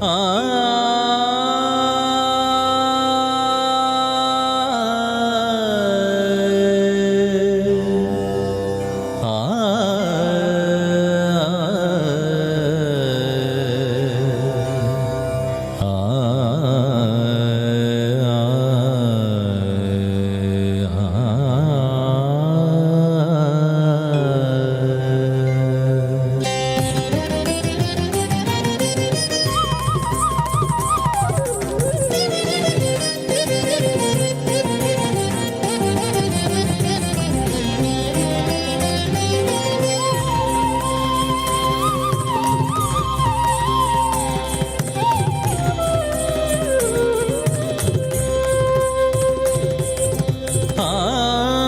ആ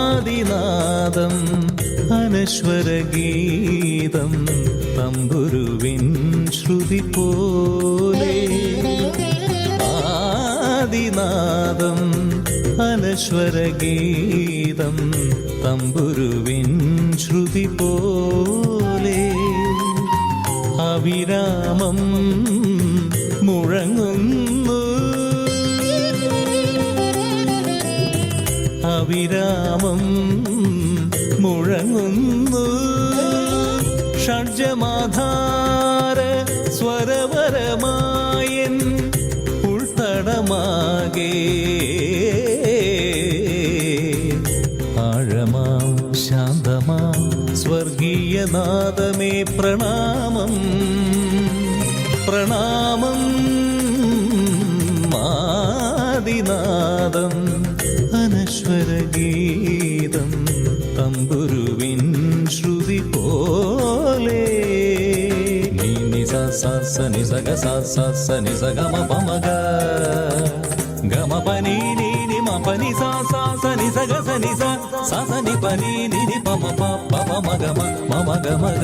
ആദിനാദം അനശ്വരഗീതം തമ്പുരുവിൻ ശ്രുതി പോലെ. ആദിനാദം അനശ്വരഗീതം തമ്പുരുവിൻ ശ്രുതി പോലെ അവിരാമം മുഴങ്ങുന്നു. അവിരാമം മുഴങ്ങുന്നു ഷഡ്ജമാധാര സ്വരവരമായൻ ഉൾത്തടമാകെ. ആഴമാം ശാന്തമാം സ്വർഗീയനാദമേ പ്രണാമം പ്രണാമം. ആദിനാദം അനശ്വരഗീതം തമ്പുരുവിൻ ശ്രുതി പോലെ. നി സ സ നി സ ഗ സ സ നി സ ഗ മ പ മ ഗ ഗ മ പ നി നി മ പ നി സ സ നി സ ഗ സ നി സ നി പ നി പ മ പ പ മ ഗ മ ഗ മ ഗ.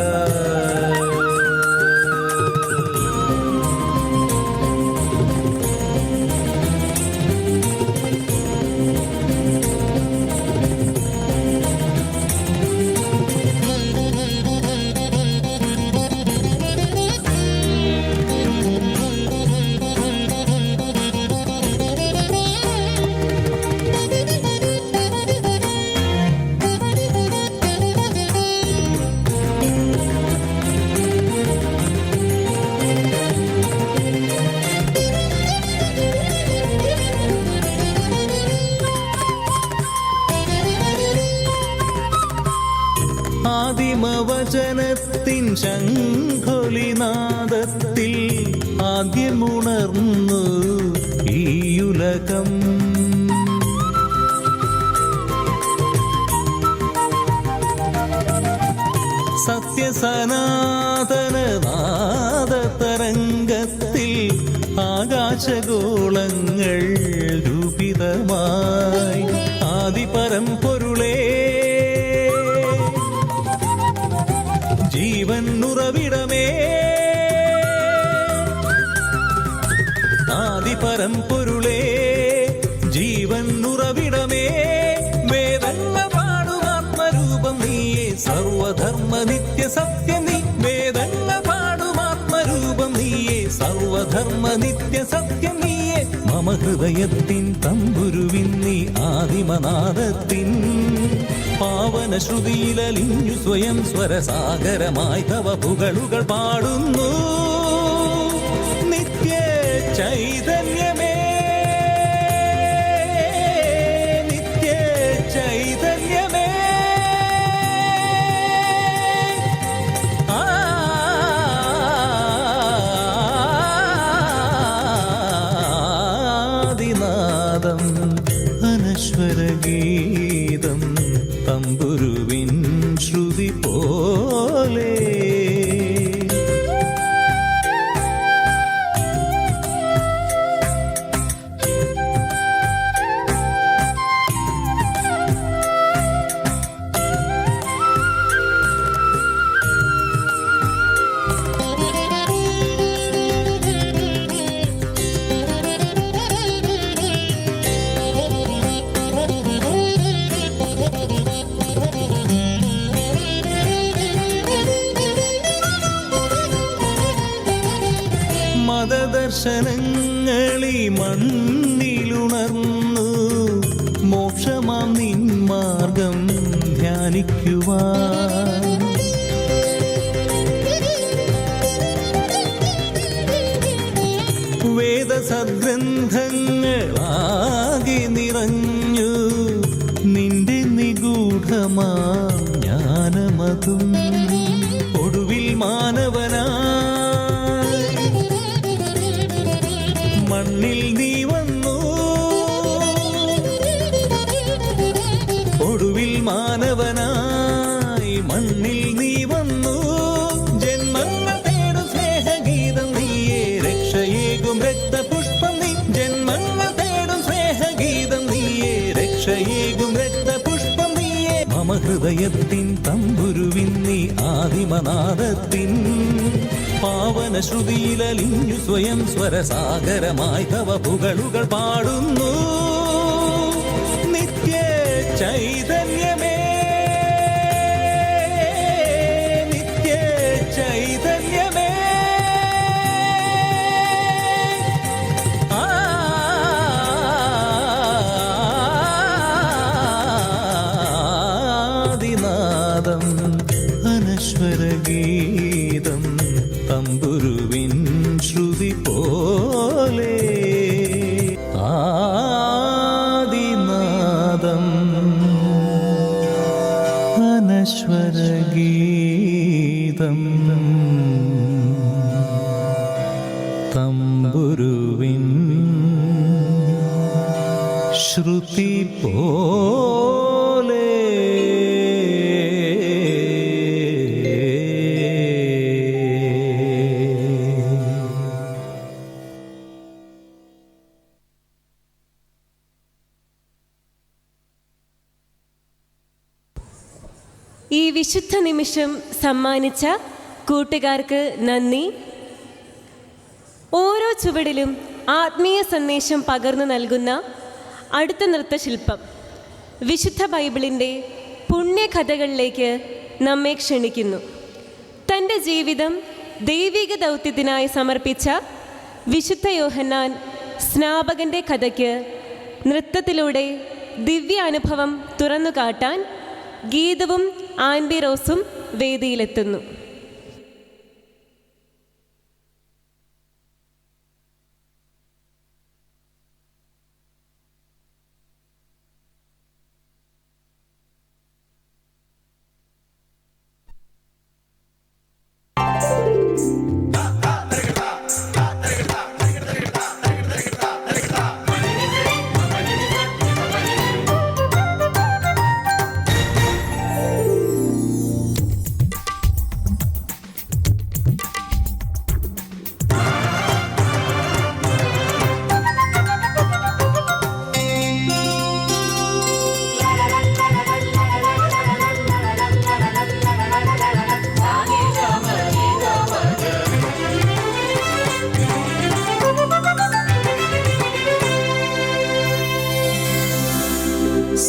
ആദിമവചനത്തിൻ ശംഖൊലിനാദത്തിൽ ആദ്യമുണർന്നു ഈയുലകം. സത്യസനാതനനാദതരംഗത്തിൽ ആകാശഗോളങ്ങൾ രൂപിതമായി. ആദിപരമ്പൊരുളേ ജീവൻ ഉറവിടമേ. ആദിപരമ്പൊരുളേ ജീവൻ ഉറവിടമേ. വേദങ്ങൾ പാടുമാത്മരൂപം നീയേ സർവധർമ്മ നിത്യ സത്യം നീ. വേദങ്ങൾ പാടുമാത്മരൂപം നീയേ സർവധർമ്മ നിത്യ സത്യം നീയേ. മമ ഹൃദയത്തിൻ തമ്പുരുവിൻ നീ ആദിമനാദത്തിൻ പാവന ശ്രുതിയിലലിഞ്ഞു സ്വയം സ്വരസാഗരമായി തവ പുകളുകൾ പാടുന്നു. നിത്യ ചൈതന്യമേ നിത്യ ചൈതന്യമേ. ആദിനാദം അനശ്വരഗീതം തമ്പുരുവിൻ ശ്രുതി പോലെ. ദർശനങ്ങളി മണ്ണിലുണർന്നു മോക്ഷമാം നിൻ മാർഗം ധ്യാനിക്കുവാൻ. വേദസദ്ഗ്രന്ഥങ്ങളാകെ നിറഞ്ഞു നിന്റെ നിഗൂഢമാം ജ്ഞാനമതും. ഒടുവിൽ മാനവനായി മണ്ണിൽ നീ വന്നു. ഒടുവിൽ മാനവനായി മണ്ണിൽ നീ വന്നു. ജന്മങ്ങൾ തേടും സ്നേഹഗീതം നീയേ, രക്ഷയേകും രക്തപുഷ്പം നീ. ജന്മങ്ങൾ തേടും സ്നേഹഗീതം നീയേ, രക്ഷയേകും രക്തപുഷ്പം നീയേ. മമ ഹൃദയത്തിൻ തമ്പുരുവിൻ നീ ആദിമനാദത്തിൻ പാവന ശ്രുതിയിലലിഞ്ഞു സ്വയം സ്വരസാഗരമായി തവ പുകളുകൾ പാടുന്നു. നിത്യ ചൈതന്യമേ, നിത്യ ചൈതന്യമേ, ആദിനാദം അനശ്വരഗീതം തമ്പുരുവിൻ ശ്രുതി പോലെ. ആദിനാദം അനശ്വരഗീതം തമ്പുരുവിൻ ശ്രുതി പോലെ. ഈ വിശുദ്ധ നിമിഷം സമ്മാനിച്ച കൂട്ടുകാർക്ക് നന്ദി. ഓരോ ചുവടിലും ആത്മീയ സന്ദേശം പകർന്നു നൽകുന്ന അടുത്ത നൃത്തശില്പം വിശുദ്ധ ബൈബിളിൻ്റെ പുണ്യകഥകളിലേക്ക് നമ്മെ ക്ഷണിക്കുന്നു. തൻ്റെ ജീവിതം ദൈവിക ദൗത്യത്തിനായി സമർപ്പിച്ച വിശുദ്ധ യോഹന്നാൻ സ്നാപകൻ്റെ കഥയ്ക്ക് നൃത്തത്തിലൂടെ ദിവ്യ അനുഭവം തുറന്നു കാട്ടാൻ ഗീതവും ആൻബി റോസും വേദിയിലെത്തുന്നു.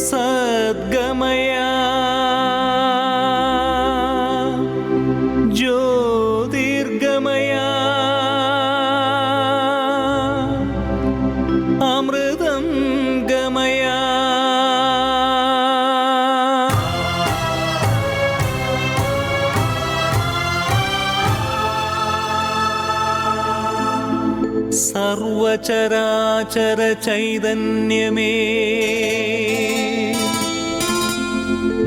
സദ്ഗമയ ജ്യോതിർഗമയ അമൃതം ഗമയ സർവചരാചര ചൈതന്യമേ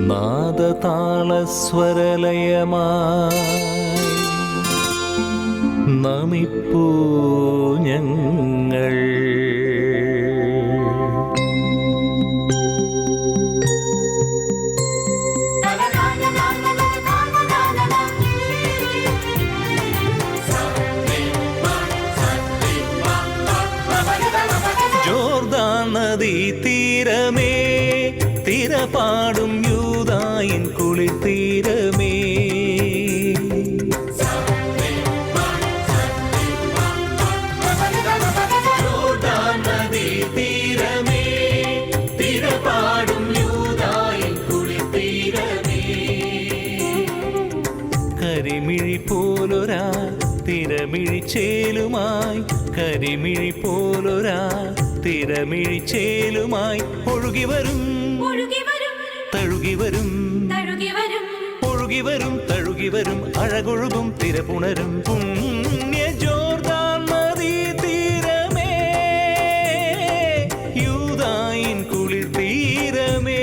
നാദതാളസ്വരലയമായി നമിപ്പൂ ഞങ്ങൾ. ജോർദാൻ നദീ തീരമേ, തിരപാടും യൂദായിൻ കുളിർത്തീരമേ, ജോർദാൻ കരിമിഴി പോലൊരാ തിരമിഴിച്ചേലുമായി, കരിമിഴി പോലൊരാ തിരമിഴിച്ചേലുമായി ഒഴുകി വരും തഴുകി വരും, ഒഴുകി വരും തഴുകി വരും, അഴകൊഴുകും തിരപുണരും പുണ്യ ജോർദാൻ നദീ തീരമേ, യൂദായിൻ കുളിർ തീരമേ.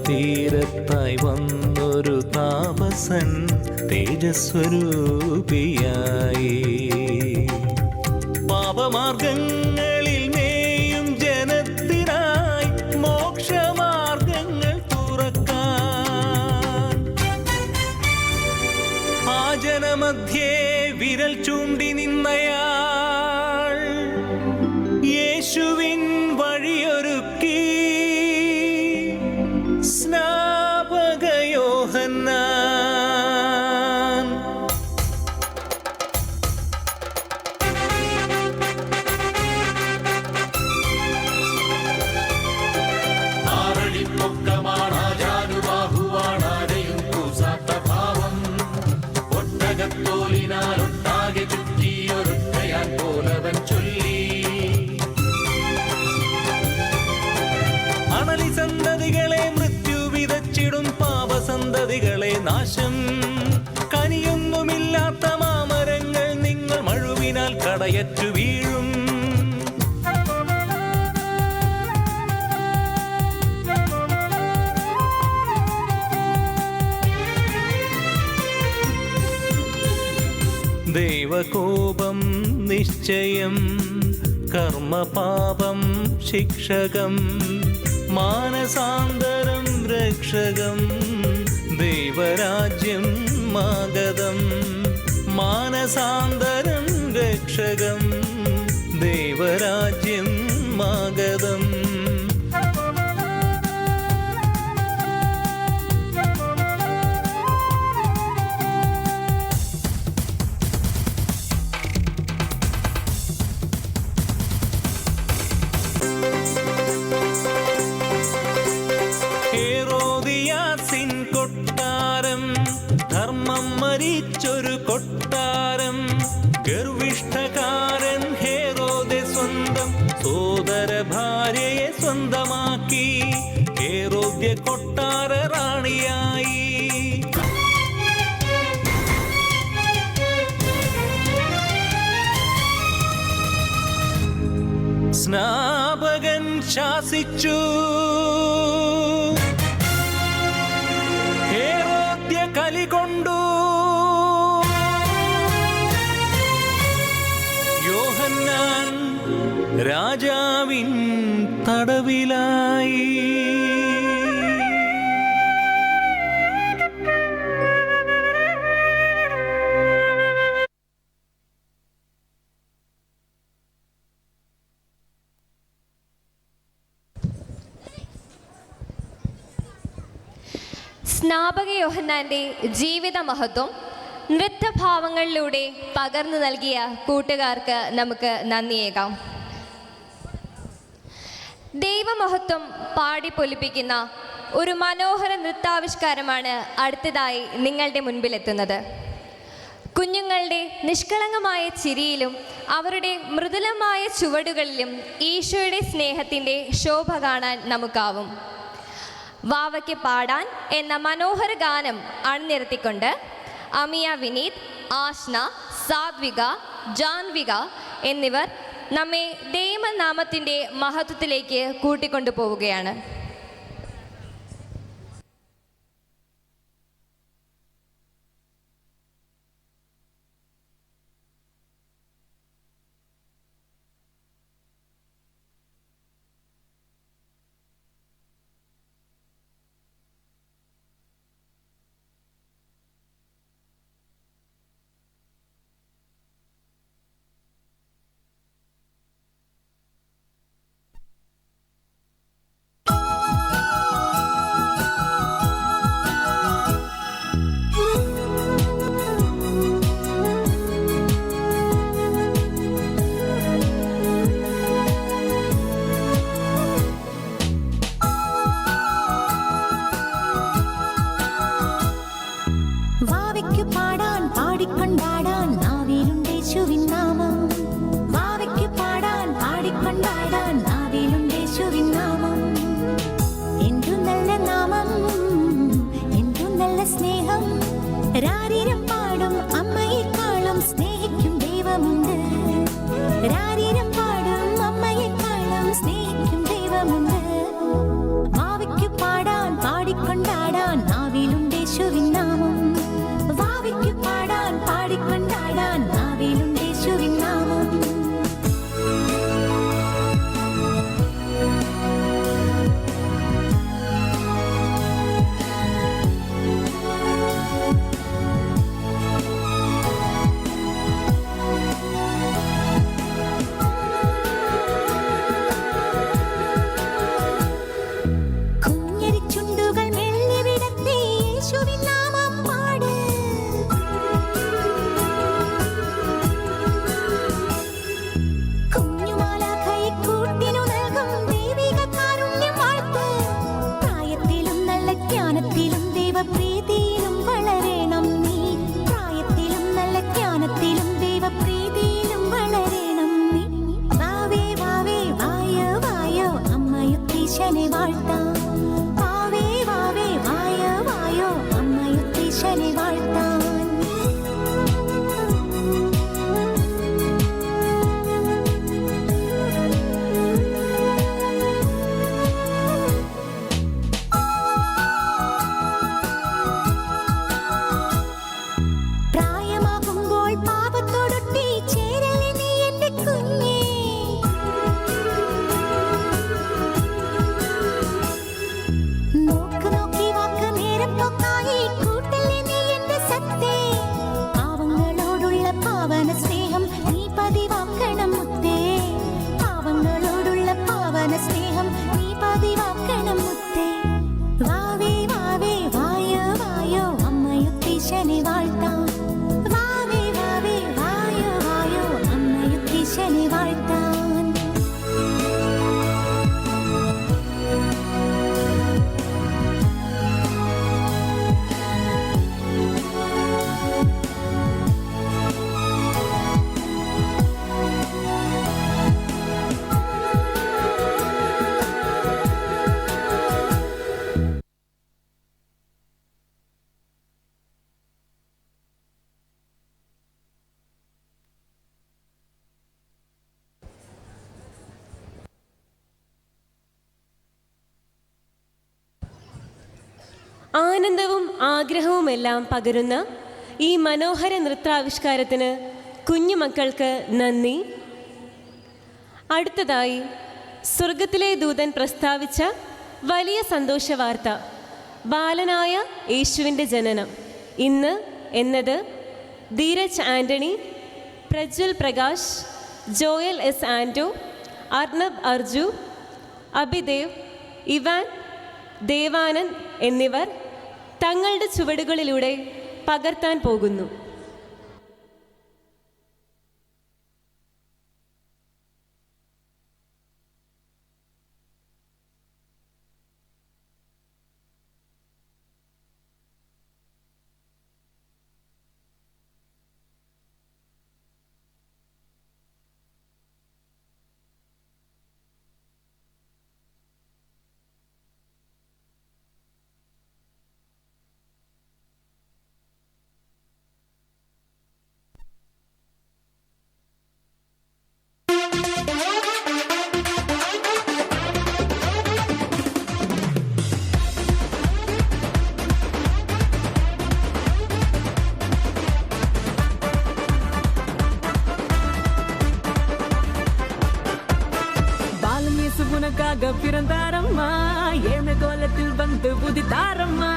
തീരത്തായി വന്നൊരു താപസൻ തേജസ്വരൂപിയായി, പാപമാർഗങ്ങളിൽ മേയും ജനത്തിനായി മോക്ഷമാർഗങ്ങൾ തുറക്കാൻ, ആ ജനമധ്യേ വിരൽ ചൂണ്ടി നിന്നയാൾ യേശുവിൻ വഴിയൊരുക്കി. സ്നാപക യോഹന്നാൻ ആറടിപ്പൊക്കമാണാജാനുബാഹുവാണാരെയും കൂസാത്ത ഭാവം, ഒട്ടകത്തോലിനാലൊട്ടാകെ ചുറ്റിയൊരുത്തയാൻ പോലവൻ ചൊല്ലി. അണലി സന്തതികളെ മൃത്യു വിതച്ചിടും, പാപസന്തതികളെ നാശം, കനിയൊന്നുമില്ലാത്ത മാമരങ്ങൾ നിങ്ങൾ മഴുവിനാൽ കടയറ്റു വീഴും. ദൈവകോപം നിശ്ചയം, കർമ്മപാപം ശിക്ഷകം, മാനസാന്തരം രക്ഷകം, ദൈവരാജ്യം മാഗതം, മാനസാന്തരം രക്ഷകം, ദൈവരാജ്യം മാഗതം. ഹേറോദിയാസിൻ കൊട്ടാരം, ധർമ്മം മരിച്ചൊരു കൊട്ടാരം, ഗർവിഷ്ഠകാരൻ ഹേറോദെ സ്വന്തം സോദര ഭാര്യയെ സ്വന്തമാക്കി, ഹേറോദ്യ കൊട്ടാര റാണിയായി. സ്നാപകൻ ശാസിച്ചു, ഹേറോദ്യ കലികൊണ്ടു, യോഹന്നാൻ രാജാവിൻ തടവിലായി. സ്നാപക യോഹന്നാന്റെ ജീവിത മഹത്വം നൃത്തഭാവങ്ങളിലൂടെ പകർന്നു നൽകിയ കൂട്ടുകാർക്ക് നമുക്ക് നന്ദിയേകാം. ദൈവമഹത്വം പാടിപ്പൊലിപ്പിക്കുന്ന ഒരു മനോഹര നൃത്താവിഷ്കാരമാണ് അടുത്തതായി നിങ്ങളുടെ മുൻപിലെത്തുന്നത്. കുഞ്ഞുങ്ങളുടെ നിഷ്കളങ്കമായ ചിരിയിലും അവരുടെ മൃദുലമായ ചുവടുകളിലും ഈശോയുടെ സ്നേഹത്തിൻ്റെ ശോഭ കാണാൻ നമുക്കാവും. വാവയ്ക്ക് പാടാൻ എന്ന മനോഹര ഗാനം അണിനിരത്തിക്കൊണ്ട് അമിയ വിനീത്, ആഷ്ന, സാത്വിക, ജാൻവിക എന്നിവർ നമ്മെ ദൈവനാമത്തിൻ്റെ മഹത്വത്തിലേക്ക് കൂട്ടിക്കൊണ്ടു പോവുകയാണ്. உன்னை வாழ்த்தான். ആനന്ദവും ആഗ്രഹവുമെല്ലാം പകരുന്ന ഈ മനോഹര നൃത്താവിഷ്കാരത്തിന് കുഞ്ഞുമക്കൾക്ക് നന്ദി. അടുത്തതായി സ്വർഗത്തിലെ ദൂതൻ പ്രസ്താവിച്ച വലിയ സന്തോഷവാർത്ത, ബാലനായ യേശുവിൻ്റെ ജനനം. ഇന്ന് എന്നത് ധീരജ് ആൻ്റണി, പ്രജ്വൽ പ്രകാശ്, ജോയൽ എസ് ആൻഡോ, അർണബ് അർജു, അഭിദേവ്, ഇവാൻ, ദേവാനന്ദ് എന്നിവർ തങ്ങളുടെ ചുവടുകളിലൂടെ പകർത്താൻ പോകുന്നു. உனக்காக பிறந்தாரம்மா, ஏழை கோலத்தில் வந்து உதித்தாரம்மா.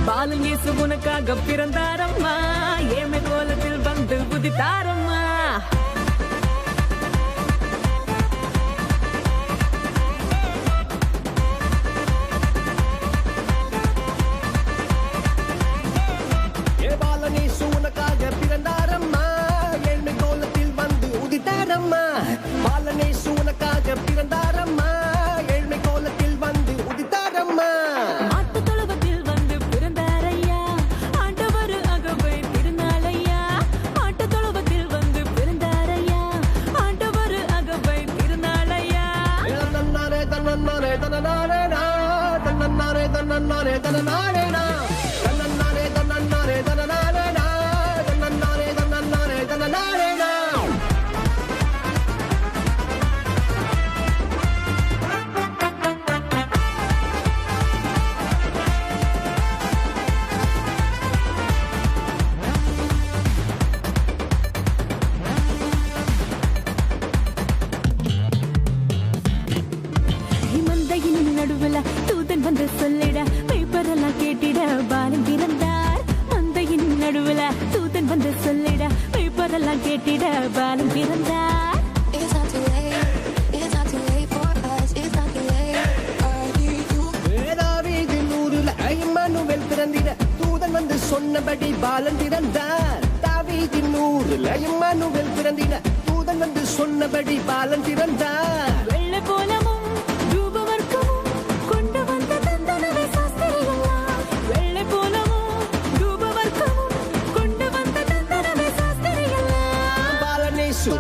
பாலன் இயேசு உனக்காக பிறந்தாரம்மா, ஏழை கோலத்தில் வந்து உதித்தாரம்மா. பாலன் இயேசு உனக்காக பிறந்தாரம்மா, ஏழை கோலத்தில் வந்து உதித்தாரம்மா. பாலன் இயேசு உனக்காக பிறந்தாரம்மா, ஏழ்மை கோலத்தில் வந்து உதித்தாரம்மா. மாட்டு தொழுவத்தில் வந்து பிறந்தாரையா, ஆண்டவர் அகவை திருநாளையா. மாட்டு தொழுவத்தில் வந்து பிறந்தாரையா, ஆண்டவர் அகவை திருநாளையா. தன்னன்னாரே தன்னன்னாரே தன்னனாரேனா, தன்னன்னாரே தன்னன்னாரே தன்னனாரேனா, தன்னன்னாரே தன்னன்னாரே தன்னனாரேனா, தன்னன்னாரே தன்னன்னாரே தன்னனாரேனா. மந்தையின் நடுவுல தூதன் வந்து சொல்லிட, பேப்பரெல்லாம் கேட்டிட பாலன் பிறந்தார். மந்தையின் நடுவுல தூதன் வந்து சொல்லிட, பேப்பரெல்லாம் கேட்டிட பாலன் பிறந்தார். It's not too late, it's not too late for us, it's not too late for you. தாவீதின் ஊருல இம்மானுவேல் பிறந்திட, தூதன் வந்து சொன்னபடி பாலன் பிறந்தார். தாவீதின் ஊருல இம்மானுவேல் பிறந்திட, தூதன் வந்து சொன்னபடி பாலன் பிறந்தார். வெள்ளை போலமும் ரூபவர்க்கமும் கொண்டு வந்த தந்தனவே சாஸ்திரிகளா. வெள்ளை போலமும் ரூபவர்க்கமும் கொண்டு வந்த தந்தனவே சாஸ்திரிகளா. பாலன் இயேசு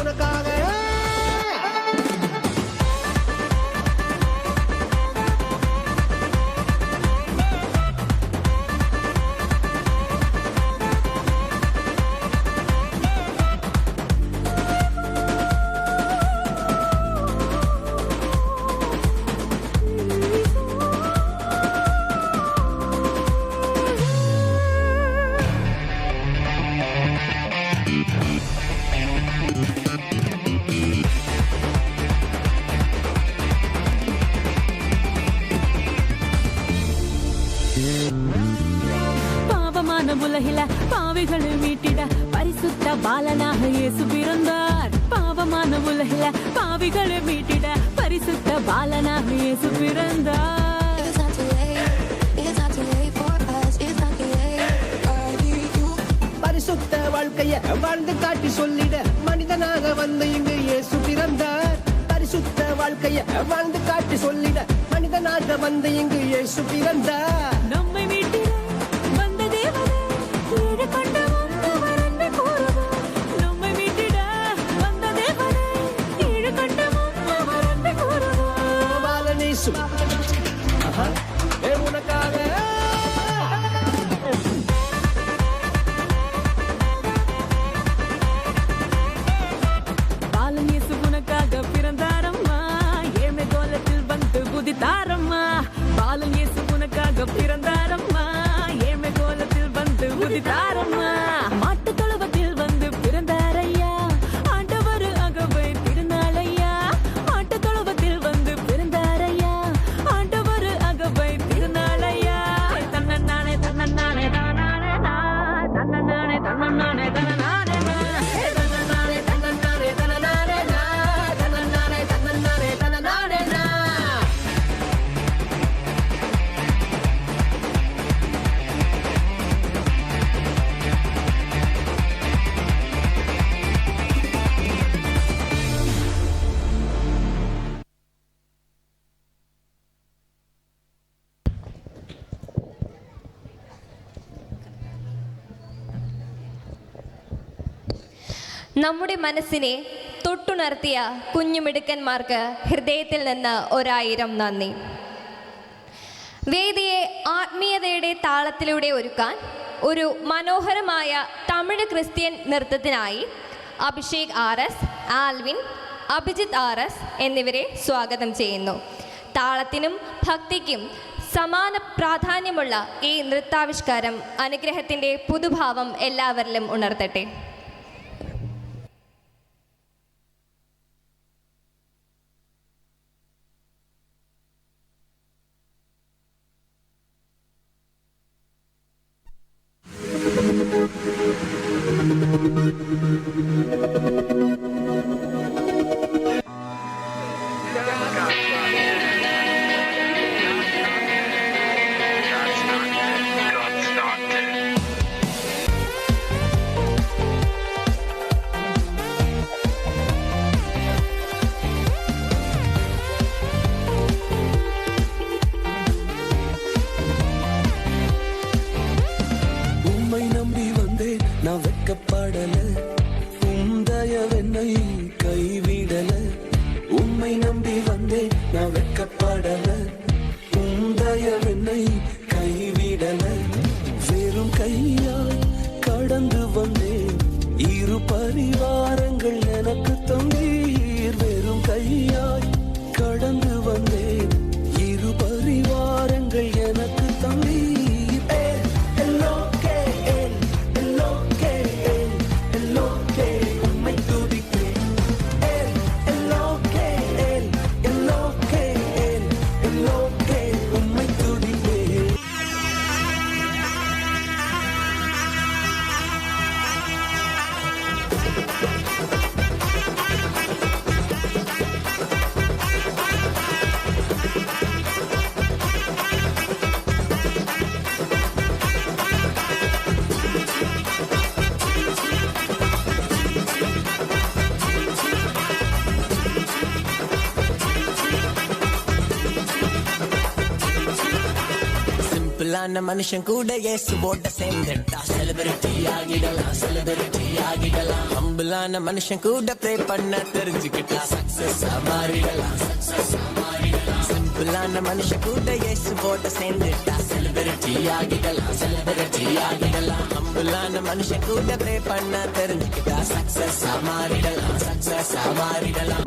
உனக்காக பாவமான உலகில பாவிகளை மீட்டிட பரிசுத்த பாலனாக இயேசு பிறந்தார். பாவமான உலகில பாவிகளை மீட்டிட பரிசுத்த பாலனாக இயேசு பிறந்தார். It's not too late, it's not too late for us, it's not too late for you. பரிசுத்த வாழ்க்கைய வாழ்ந்து காட்டி சொல்லிட மனிதனாக வந்து இங்கு இயேசு பிறந்தார். பரிசுத்த வாழ்க்கைய வாழ்ந்து காட்டி சொல்லிட மனிதனாக வந்து இங்கு இயேசு பிறந்தார். நம்மை மீட்டிட வந்த தேவனே ஈடு கொண்டு வந்தவர் அன்பை கூறுவோம். நம்மை மீட்டிட வந்த தேவனே ஈடு கொண்டு வந்தவர் அன்பை கூறுவோம். பாலனேசு உனக்காக பாலன் இயேசு உனக்காக பிறந்தாரம்மா, ஏழ்மை கோலத்தில் வந்து குதித்தாரம்மா. பாலன் இயேசு உனக்காக பிறந்தாரம்மா, ஏழ்மை கோலத்தில் வந்து குதித்தாரம்மா. மாட்டு தொழுவத்தில் வந்து பிறந்தாரையா, ஆண்டவர் அகவை திருநாளையா. மாட்டு தொழுவத்தில் வந்து பிறந்தாரையா, ஆண்டவர் அகவை திருநாளையா. தன்னன்னானே தன்னன்னானே தானானே நான், தன்னன்னானே தன்னன்னானே தனனானே நான். தன்னன்னானே தன்னன்னானே தனனானே நான், தன்னன்னானே தன்னன்னானே தனனானே நான். നമ്മുടെ മനസ്സിനെ തൊട്ടുണർത്തിയ കുഞ്ഞുമിടുക്കന്മാർക്ക് ഹൃദയത്തിൽ നിന്ന് 1000 നന്ദി. വേദിയെ ആത്മീയതയുടെ താളത്തിലൂടെ ഒരുക്കാൻ ഒരു മനോഹരമായ തമിഴ് ക്രിസ്ത്യൻ നൃത്തത്തിനായി അഭിഷേക് RS, ആൽവിൻ, അഭിജിത്ത് RS എന്നിവരെ സ്വാഗതം ചെയ്യുന്നു. താളത്തിനും ഭക്തിക്കും സമാന പ്രാധാന്യമുള്ള ഈ നൃത്താവിഷ്കാരം അനുഗ്രഹത്തിൻ്റെ പുതുഭാവം എല്ലാവരിലും ഉണർത്തട്ടെ. உம்மை நம்பி வந்தேன் நான் வெட்கப்படல, உந்தயவென்னை கைவிடல. உம்மை நம்பி வந்தேன் நான் வெட்கப்படல, உந்தயவென்னை கைவிடல. வெறும் கையாய் கடந்து வந்தேன், இரு பரிவாரங்கள் எனக்கு தந்தீர். வெறும் கையாய் கடந்து வந்தேன், இரு பரிவாரங்கள் எனக்கு தந்தீர். சிம்பிளான மனுஷன் கூட இயேசுவோட சேர்ந்துட்டா செலிபிரிட்டி ஆகிடலாம், செலிபிரிட்டி ஆகிடலாம். ஹம்பிளான மனுஷன் கூட ப்ரே பண்ண தெரிஞ்சுக்கிட்டா சக்சஸ் மாறிடலாம், சக்சஸ் மாறிடலாம். சிம்பிளான மனுஷன் கூட இயேசுவோட சேர்ந்துட்டா செலிபிரிட்டி ஆகிடலாம், செலிபிரிட்டி ஆகிடலாம். ஹம்பிளான மனுஷன் கூட ப்ரே பண்ண தெரிஞ்சுக்கிட்டா சக்சஸ் மாறிடலாம், சக்சஸ் மாறிடலாம்.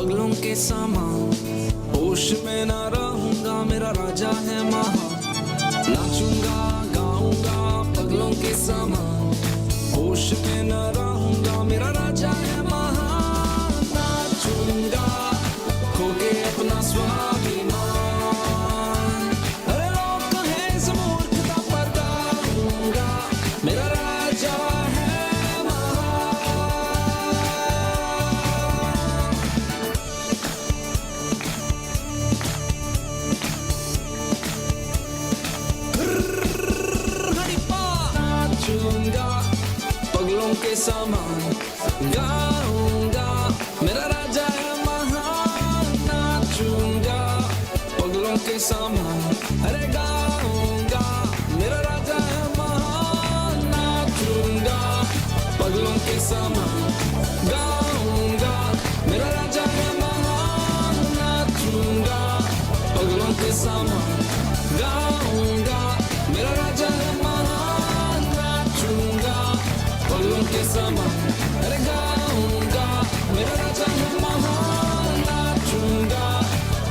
पगलों के सामान, होश में ना रहूंगा, मेरा राजा है महा। नाचूंगा गाऊंगा पगलों के सामान, होश में ना रहूंगा, मेरा राजा है महा। नाचूंगा खो के अपना स्वाभिमान, अरे लोग कहें इस मूर्खता पर गाऊंगा, मेरा राजा है महा। नाचूंगा पगलों के सामान, गाऊंगा मेरा राजा है महान। नाचूंगा पगलों के सामान, अरे गाऊंगा मेरा राजा है महान। नाचूंगा पगलों के सामान, गाऊंगा मेरा राजा है महान। नाचूंगा पगलों के सामान, गाऊंगा मेरा राजा है महान। नाचूंगा पगलों के सामान, अरे गाऊंगा मेरा राजा है महान। नाचूंगा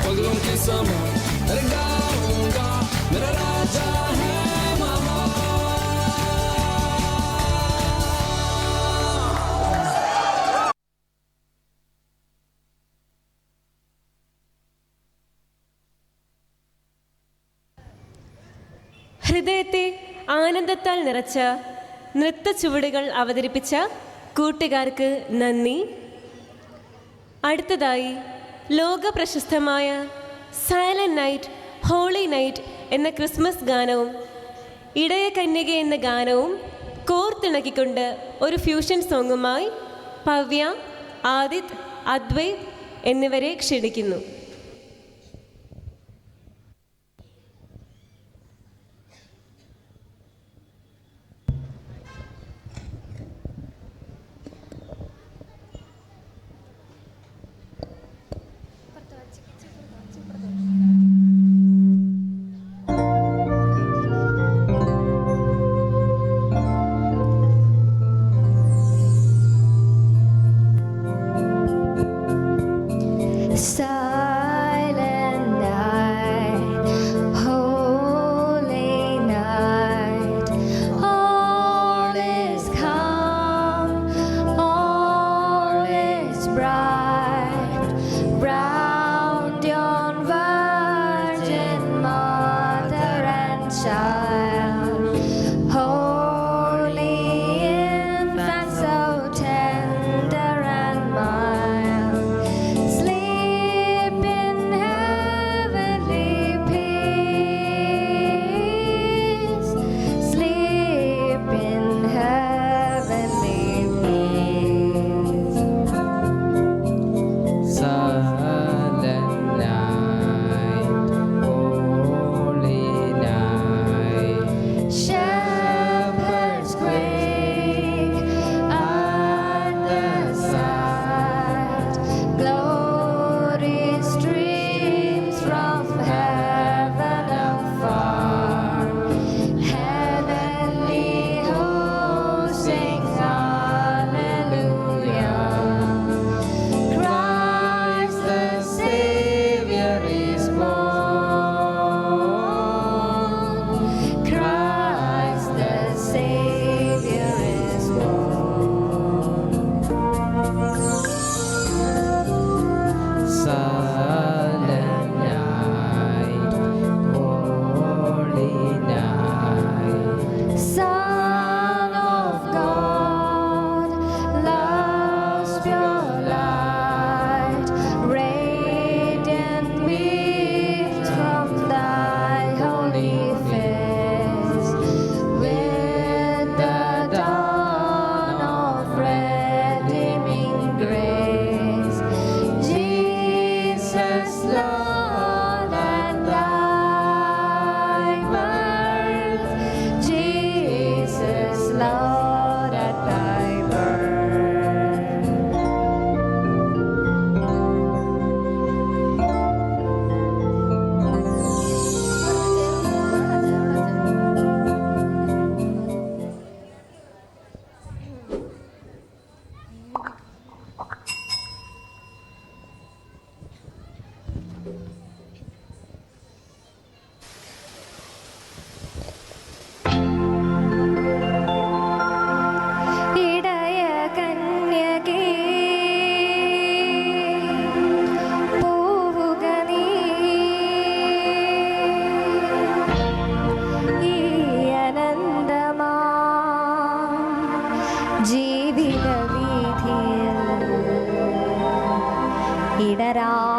पगलों के सामान, अरे गाऊंगा मेरा राजा है महान। ഹൃദയത്തെ ആനന്ദത്താൽ നിറച്ച നൃത്ത ചുവടുകൾ അവതരിപ്പിച്ച കൂട്ടുകാർക്ക് നന്ദി. അടുത്തതായി ലോക പ്രശസ്തമായ സൈലന്റ് നൈറ്റ് ഹോളി നൈറ്റ് എന്ന ക്രിസ്മസ് ഗാനവും ഇടയ കന്യക എന്ന ഗാനവും കോർത്തിണക്കിക്കൊണ്ട് ഒരു ഫ്യൂഷൻ സോങ്ങുമായി പവ്യ, ആദിത്, അദ്വൈത് എന്നിവരെ ക്ഷണിക്കുന്നു.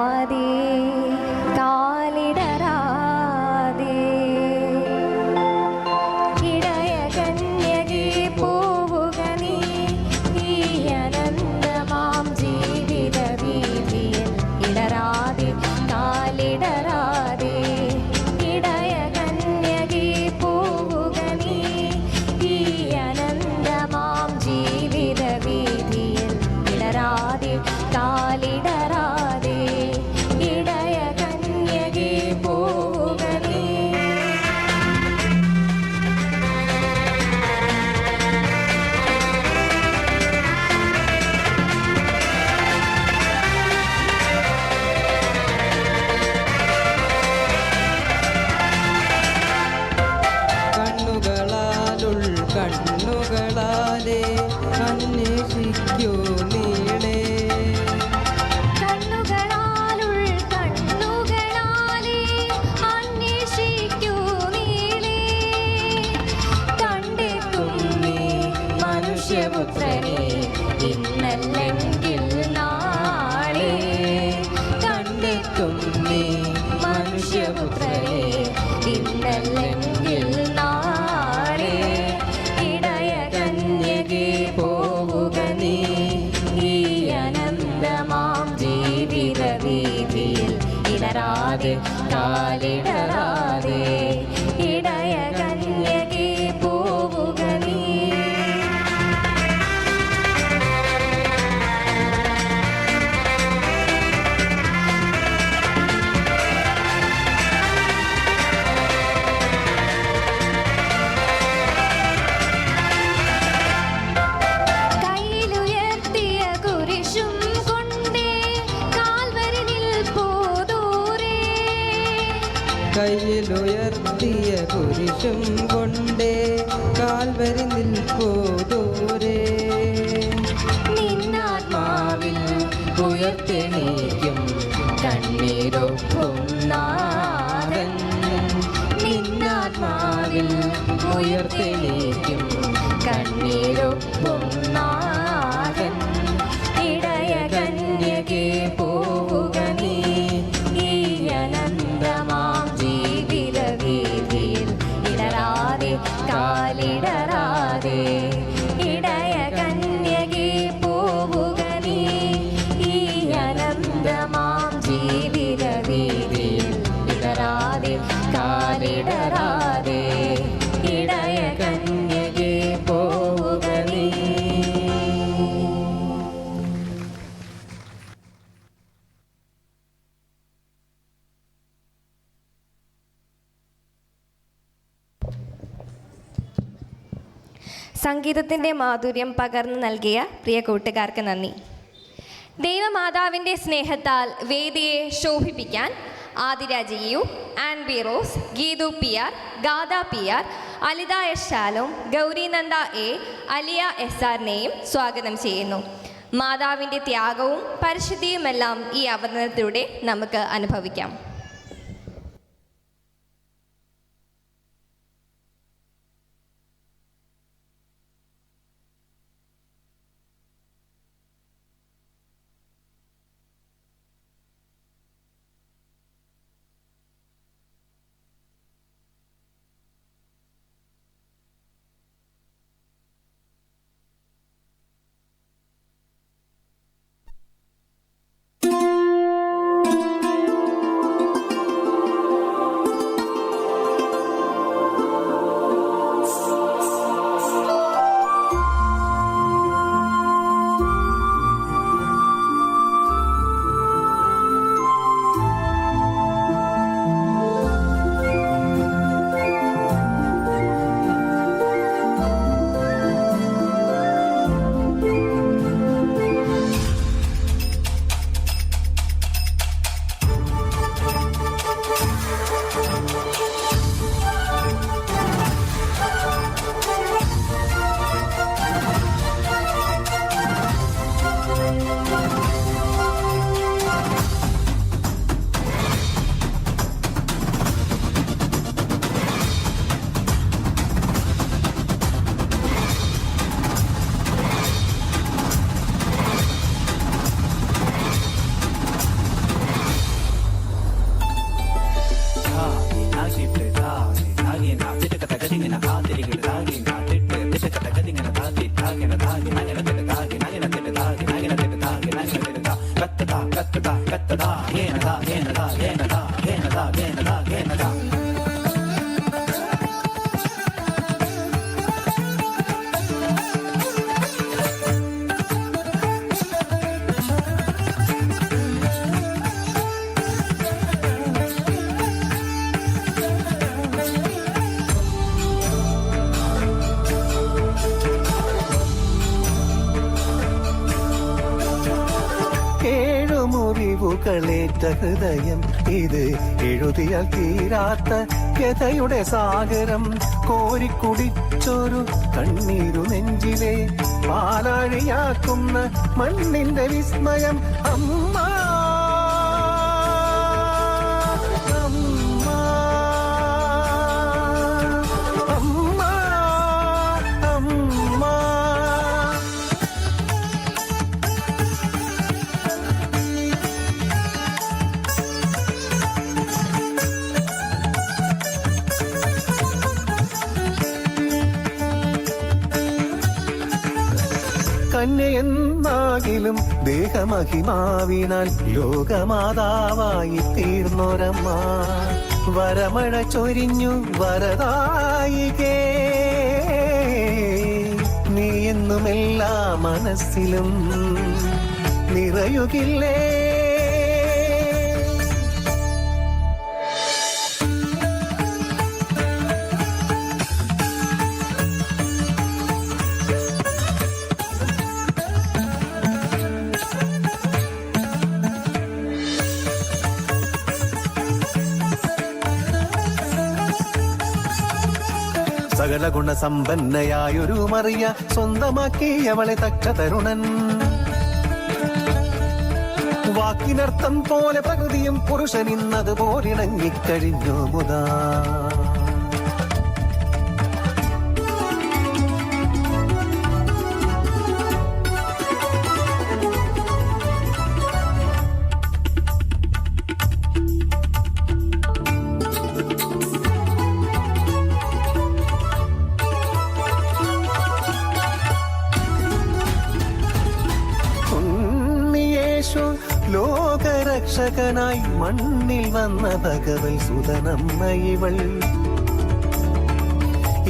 ഇടരാതെ കാലിടരാതെ ഇടയ കന്യകേ പോവുക നീ ഈ അനന്തമാം ജീവിത വീതിയിൽ ഇടരാതെ കാലിടരാതെ ഇടയ കന്യകേ പോവുക നീ ഈ അനന്തമാം ജീവിത വീതിയിൽ ഇടരാതെ കാലിടരാതെ ഇടയ കന്യകേ പോവുക നീ. കണ്ണുകളാലുൾ കണ്ണുകളാലെ അന്വേഷിക്കൂ നീളേ കണ്ണുകളാലുൾ കണ്ണുകളാലെ അന്വേഷിക്കൂ നീളേ കണ്ടെത്തും നീ മനുഷ്യപുത്രനെ ഇന്നല്ലെങ്കിൽ നാളെ കണ്ടെത്തും നീ മനുഷ്യപുത്രനെ ഇന്നല്ലെങ്കിൽ നാളെ ഇടയ കന്യകേ പോവുക നീ ഈ അനന്തമാം ജീവിത വീതിയിൽ ഇടരാതെ കാലിടരാതെ ഇടയ കന്യകേ പോവുക നീ. കയ്യിലുയർത്തിയ കുരിശും കൊണ്ടേ കാൽവരി നിൽപ്പൂ ദൂരെ കയ്യിലുയർത്തിയ കുരിശും കൊണ്ടേ കാൽവരി നിൽപ്പൂ ദൂരെ നിന്നാത്മാവിൽ ഉയർത്തെണീക്കും കണ്ണീരൊപ്പും നാഥൻ നിന്നാത്മാവിൽ ഉയർത്തെണീക്കും കണ്ണീരൊപ്പും നാഥൻ ഇടയ കന്യകേ പോവുക നീ ഈ അനന്തമാം ജീവിത വീതിയിൽ ഇടരാതെ കാലിടരാതെ ഇടയ കന്യകേ പോവുക നീ ഈ അനന്തമാം ജീവിത വീതിയിൽ ഇടരാതെ കാലിടരാതെ ഇടയ കന്യകേ പോവുക നീ. സംഗീതത്തിൻ്റെ മാധുര്യം പകർന്നു നൽകിയ പ്രിയ കൂട്ടുകാർക്ക് നന്ദി. ദൈവമാതാവിൻ്റെ സ്നേഹത്താൽ വേദിയെ ശോഭിപ്പിക്കാൻ ആതിരാജയു, Anbi Rose, Geethu P R, Gatha P R, Alitha S Shalom, Gaurinanda A, Aliya S ആറിനെയും സ്വാഗതം ചെയ്യുന്നു. മാതാവിൻ്റെ ത്യാഗവും പരിശുദ്ധിയുമെല്ലാം ഈ അവതരണത്തിലൂടെ നമുക്ക് അനുഭവിക്കാം. മുറിവുകളേറ്റ ഹൃദയം ഇത് എഴുതിയാൽ തീരാത്ത വ്യഥയുടെ സാഗരം കോരിക്കുടിച്ചൊരു കണ്ണീരു നെഞ്ചിലെ പാലാഴിയാക്കുന്ന മണ്ണിന്റെ വിസ്മയം അമ്മ അമ്മ അമ്മ അമ്മ. കന്യയെന്നാകിലും ദേഹമഹിമാവിനാൽ ലോകമാതാവായി തീർന്നൊരമ്മ വരമഴ ചൊരിഞ്ഞു വരദായികേ നീ എന്നും എല്ലാ മനസ്സിലും നിറയുകില്ലേ. സകല ഗുണസമ്പന്നയായൊരു മറിയ സ്വന്തമാക്കി അവളെ തക്ക തരുണൻ വാക്കിനർത്ഥം പോലെ പ്രകൃതിയും പുരുഷൻ ഇന്നത് പോലിണങ്ങിക്കഴിഞ്ഞു മുതാ. ലോകരക്ഷകനായി മണ്ണിൽ വന്ന ഭഗവൽ സുതനമ്മ ഇവൾ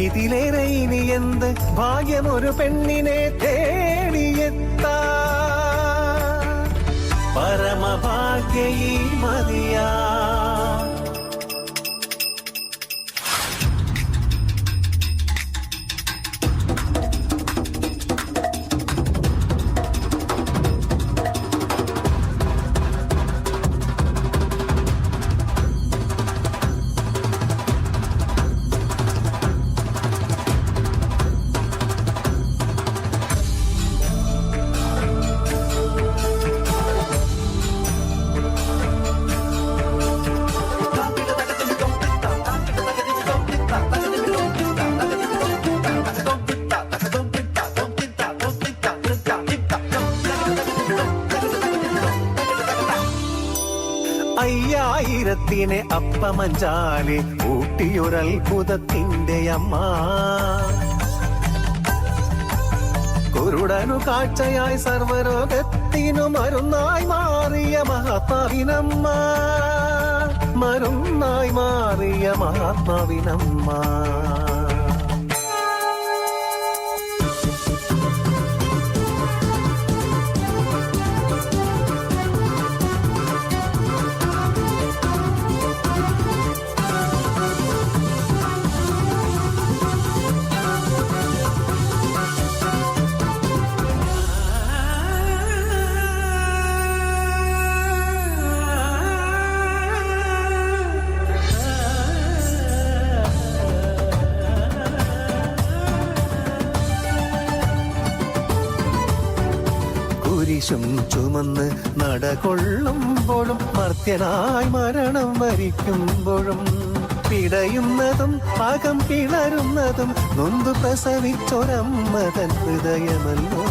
ഇതിലേറെ ഇനി എന്ത് ഭാഗ്യമൊരു പെണ്ണിനെ തേടിയെത്താ പരമഭാഗ്യയി മതിയാ. അയ്യായിരത്തിനെ അപ്പമഞ്ചാലെ ഊട്ടിയൊരത്ഭുതത്തിന്റെ അമ്മ കുരുടനു കാഴ്ചയായി സർവരോഗത്തിനു മരുന്നായി മാറിയ മഹാത്മാവിനമ്മ മരുന്നായി മാറിയ മഹാത്മാവിനമ്മ. കുരിശും ചുമന്ന് നടകൊള്ളുമ്പോഴും മർത്യനായി മരണം വരിക്കുമ്പോഴും പിടയുന്നതും പാകം പിളരുന്നതും നൊന്തു പ്രസവിച്ചൊരമ്മതൻ ഹൃദയമല്ലോ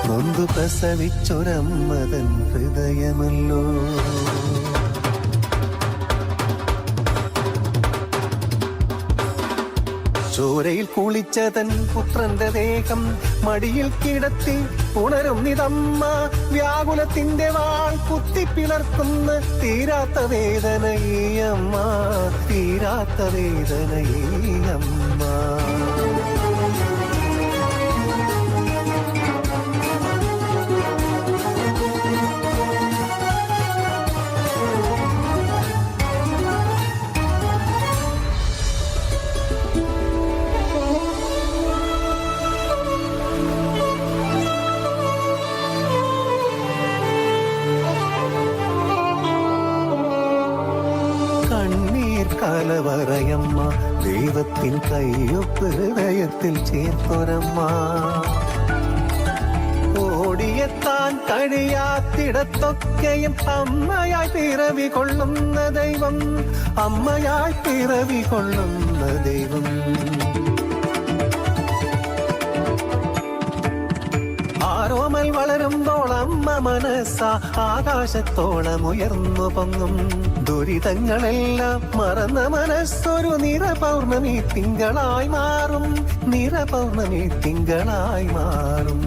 നൊന്തു പ്രസവിച്ചൊരമ്മതൻ ഹൃദയമല്ലോ. ചോരയിൽ കുളിച്ചതൻ പുത്രന്റെ ദേഹം മടിയിൽ കിടത്തി ഉണരുന്നിതമ്മ. വ്യാകുലത്തിന്റെ വാൾ കുത്തിപ്പിളർക്കുന്ന തീരാത്ത വേദനയമ്മ, തീരാത്ത വേദനയമ്മ. കലവറയമ്മ, ദൈവത്തിൻ കയ്യൊപ്പ് ഹൃദയത്തിൽ ചേർത്തൊരമ്മ. ഓടിയെത്താൻ കഴിയാത്തിടത്തൊക്കെയും അമ്മയായി പിറവി കൊള്ളുന്ന ദൈവം, അമ്മയായി പിറവി കൊള്ളുന്ന ദൈവം. ആരോമൽ വളരുമ്പോൾ അമ്മ മനസ്സ ആകാശത്തോളം ഉയർന്നു പൊങ്ങും. ദുരിതങ്ങളെല്ലാം മറന്ന മനസ്സൊരു നിറപൗർണമി തിങ്കളായി മാറും, നിറപൗർണമി തിങ്കളായി മാറും.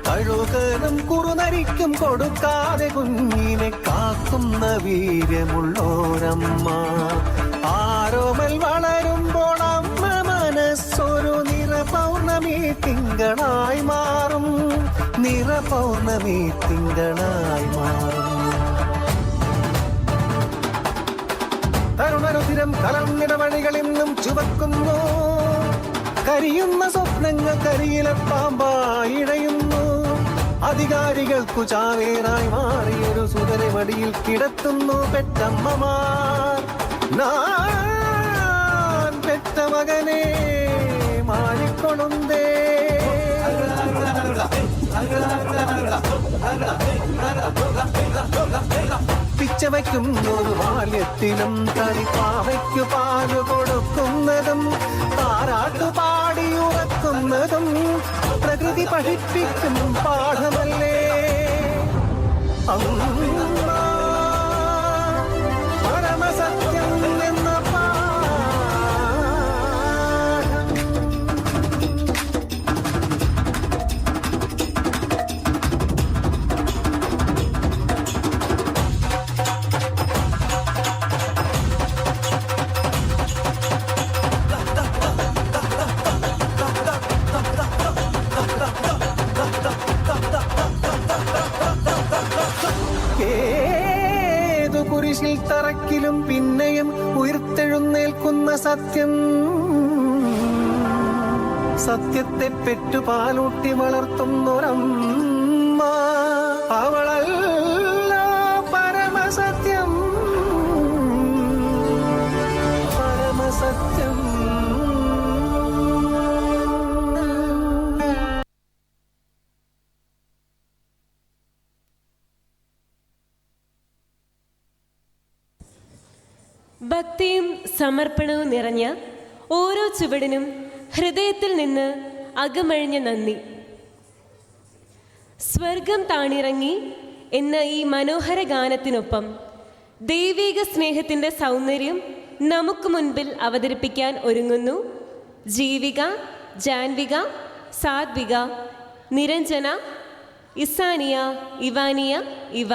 കഴുകനും കുറുനരിക്കും കൊടുക്കാതെ കുഞ്ഞിനെ കാക്കുന്ന വീര്യമുള്ളോരമ്മ. ആരോമൽ വളരുമ്പോൾ അമ്മ മനസ്സൊരു നിറപൗർണമി തിങ്കളായി മാറും, നിറപൗർണമി തിങ്കളായി മാറും. തരുണരുതിരം കലർന്നിടവഴികളിന്നും ചുവക്കുന്നു. കരിയുന്ന സ്വപ്നങ്ങൾ കരിയിലെ പാമ്പായി ഇഴയുന്നു. അധികാരികൾക്കു ചാവേറായി മാറിയൊരു സുതനെ മടിയിൽ കിടത്തുന്നു പെറ്റമ്മമാർ. ഞാൻ പെറ്റ മകനെ മാറിക്കൊളുന്തേ. പിച്ചവയ്ക്കും ഒരു ബാല്യത്തിലും തനിപ്പാവയ്ക്കു പാല് കൊടുക്കുന്നതും താരാട്ടുപാടി ഉറക്കുന്നതും പ്രകൃതി പഠിപ്പിക്കും പാഠമല്ലേ അമ്മ. പരമസത്യം എന്ന പാഠം. ഏതു കുരിശിൽ തറക്കിലും പിന്നെയും ഉയർത്തെഴുന്നേൽക്കുന്ന സത്യം. സത്യത്തെ പെറ്റുപാലൂട്ടി വളർത്തുന്നൊരമ്മ, അവളല്ല പരമസത്യം, പരമസത്യം. ഭക്തിയും സമർപ്പണവും നിറഞ്ഞ ഓരോ ചുവടിനും ഹൃദയത്തിൽ നിന്ന് അകമഴിഞ്ഞ നന്ദി. സ്വർഗം താണിറങ്ങി എന്ന ഈ മനോഹര ഗാനത്തിനൊപ്പം ദൈവിക സ്നേഹത്തിൻ്റെ സൗന്ദര്യം നമുക്ക് മുൻപിൽ അവതരിപ്പിക്കാൻ ഒരുങ്ങുന്നു ജീവിക, ജാൻവിക, സാത്വിക, നിരഞ്ജന, ഇസാനിയ, ഇവാനിയ, ഇവ.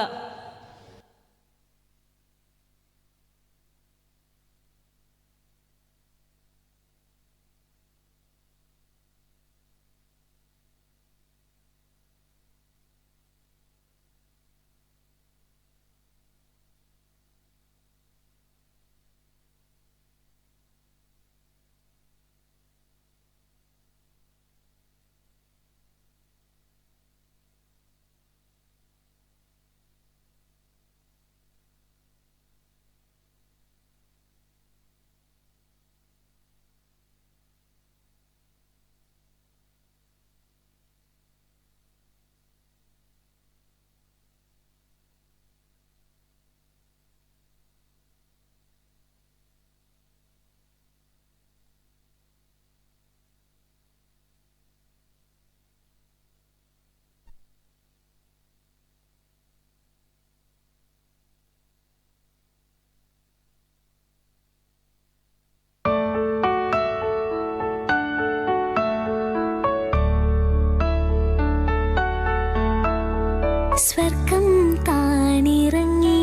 സ്വർഗം താണിറങ്ങി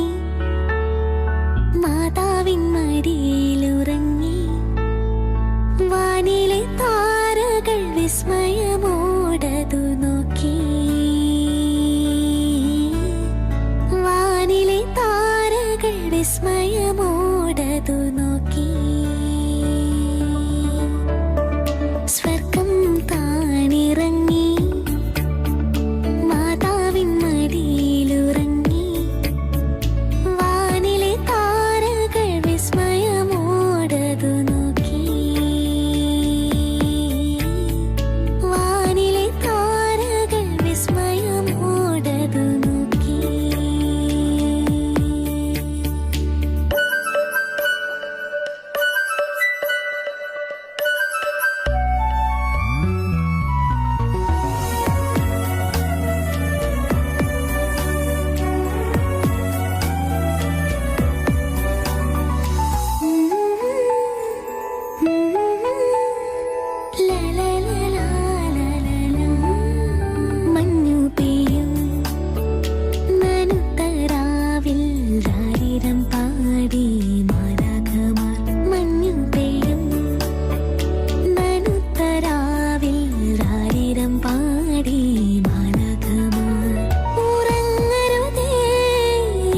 മാതാവിൻ മടിയിലുറങ്ങി വാനിലെ താരകൾ വിസ്മയമോടതു നോക്കി വാനിലെ താരകൾ വിസ്മയമോടതു നോക്കി സ്വർഗം താണിറങ്ങി മാതാവിൻ മടിയിലുറങ്ങി വാനിലെ താരകൾ വിസ്മയമോടതു നോക്കി വാനിലെ താരകൾ വിസ്മയമോടതു നോക്കി മഞ്ഞു പെയ്യും നനുത്തരാവിൽ രാരിരം പാടി മാലാഖമാർ മഞ്ഞു പെയ്യും നനുത്തരാവിൽ രാരിരം പാടി മാലാഖമാർ ഉറങ്ങരുതേ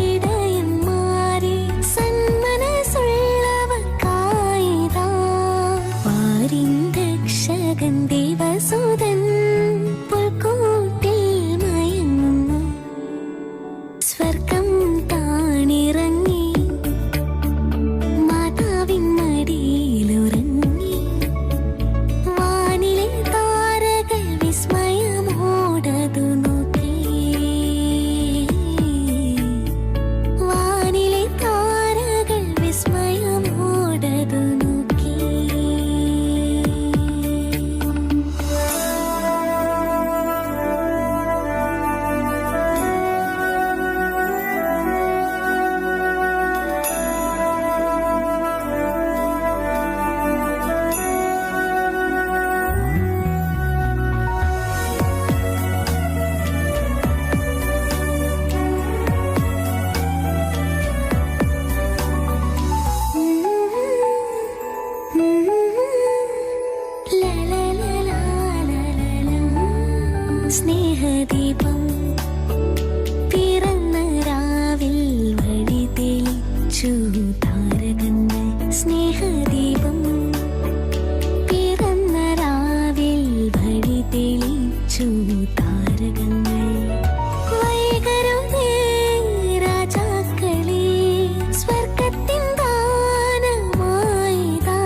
ഇടയന്മാരെ സന്മനസ്സുള്ളവർക്കായിതാ പാരിൻ രക്ഷകൻ ദേവസുതൻ പുൽക്കൂട്ടിൽ മയങ്ങുന്നു സ്വർഗം താണിറങ്ങി മാതാവിൻ മടിയിലുറങ്ങി വാനിലെ താരകൾ വിസ്മയമോടതു നോക്കി വാനിലെ താരകൾ വിസ്മയമോടതു നോക്കി സ്നേഹദീപം പിറന്ന രാവിൽ വഴി തെളിച്ചു താരകങ്ങൾ സ്നേഹദീപം പിറന്ന രാവിൽ വഴി തെളിച്ചു താരകങ്ങൾ വൈകരുതേ രാജാക്കളെ സ്വർഗത്തിൻ ദാനമായിതാ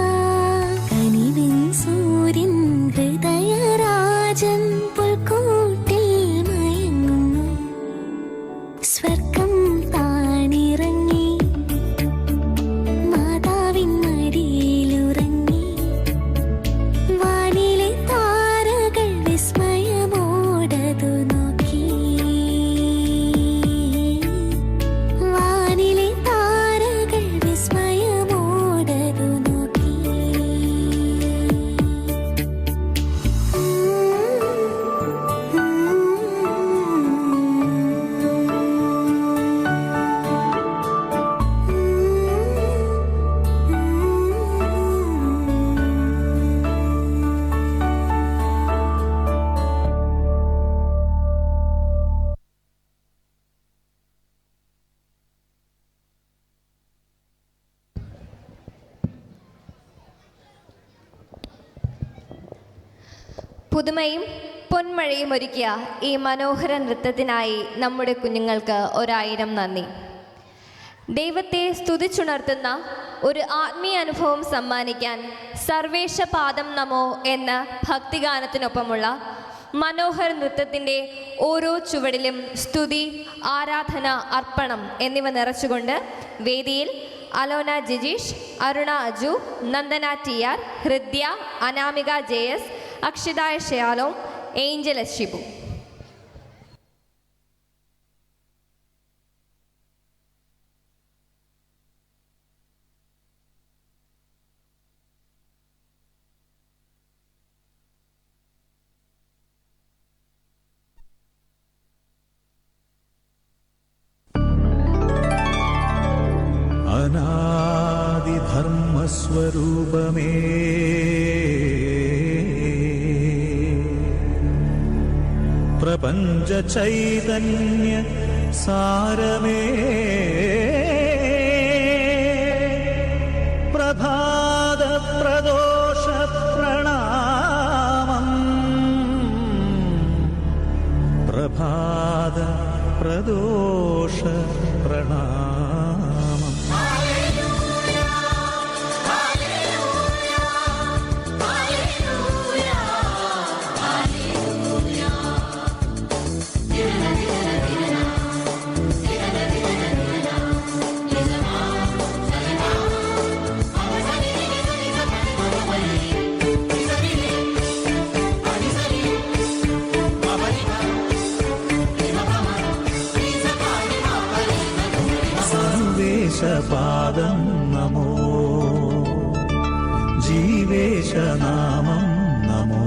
കനിവിൻ സൂര്യൻ ഹൃദയരാജൻ പുൽക്കൂട്ടിൽ മയങ്ങുന്നു സ്വർഗം താണിറങ്ങി മാതാവിൻ മടിയിലുറങ്ങി വാനിലെ താരകൾ വിസ്മയമോടതു നോക്കി വാനിലെ താരകൾ വിസ്മയമോടതു നോക്കി പുതുമയും പൊന്മഴയും ഒരുക്കിയ ഈ മനോഹര നൃത്തത്തിനായി നമ്മുടെ കുഞ്ഞുങ്ങൾക്ക് 1000 നന്ദി. ദൈവത്തെ സ്തുതിച്ചുണർത്തുന്ന ഒരു ആത്മീയ അനുഭവം സമ്മാനിക്കാൻ സർവേശ പാദം നമോ എന്ന ഭക്തിഗാനത്തിനൊപ്പമുള്ള മനോഹര നൃത്തത്തിൻ്റെ ഓരോ ചുവടിലും സ്തുതി, ആരാധന, അർപ്പണം എന്നിവ നിറച്ചുകൊണ്ട് വേദിയിൽ അലോന ജിജീഷ്, അരുണ അജു, നന്ദന TR, ഹൃദ്യ, അനാമിക JS, അക്ഷിതായ ഷയാലോം, ഏഞ്ചൽ ഷിബു. ബ്രഹ്മസ്വരൂപമേ പ്രപഞ്ച ചൈതന്യ സാരമേ പ്രഭാത പ്രദോഷ പ്രണാമം പ്രഭാത പ്രദോഷ പ്രണാമം. പാദം നമോ ജീവേശനാമം നമോ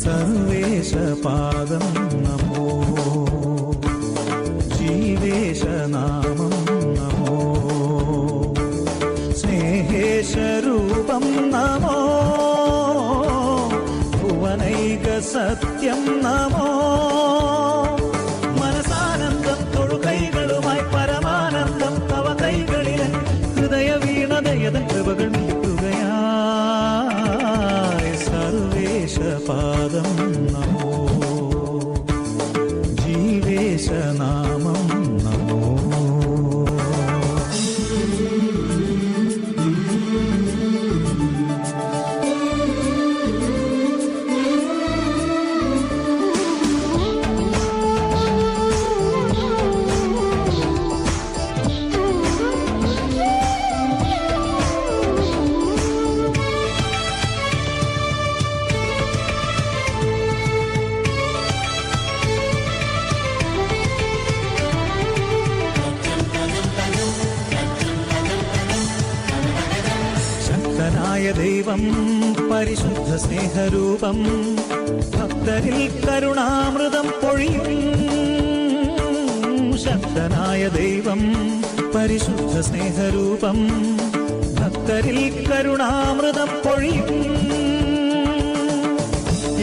സർവേശ പാദം നമോ ജീവേശനാമം നമോ സ്നേഹേശരൂപം നമോ ഭുവനൈക സത്യം നമോ മനസാനന്ദം തൊഴുകൈകളുമായി പരമാനന്ദം തവ കൈകളിലെ ഹൃദയ വീണതയതൻ കൃപകൾ നീട്ടുകയായി സർവേശ പാദം നമോ ജീവേശനാമം നമോ. ദൈവം പരിശുദ്ധ സ്നേഹരൂപം ഭക്തരിൽ കരുണാമൃതം പൊഴിയും. ശക്തനായ ദൈവം പരിശുദ്ധ സ്നേഹരൂപം ഭക്തരിൽ കരുണാമൃതം പൊഴിയും.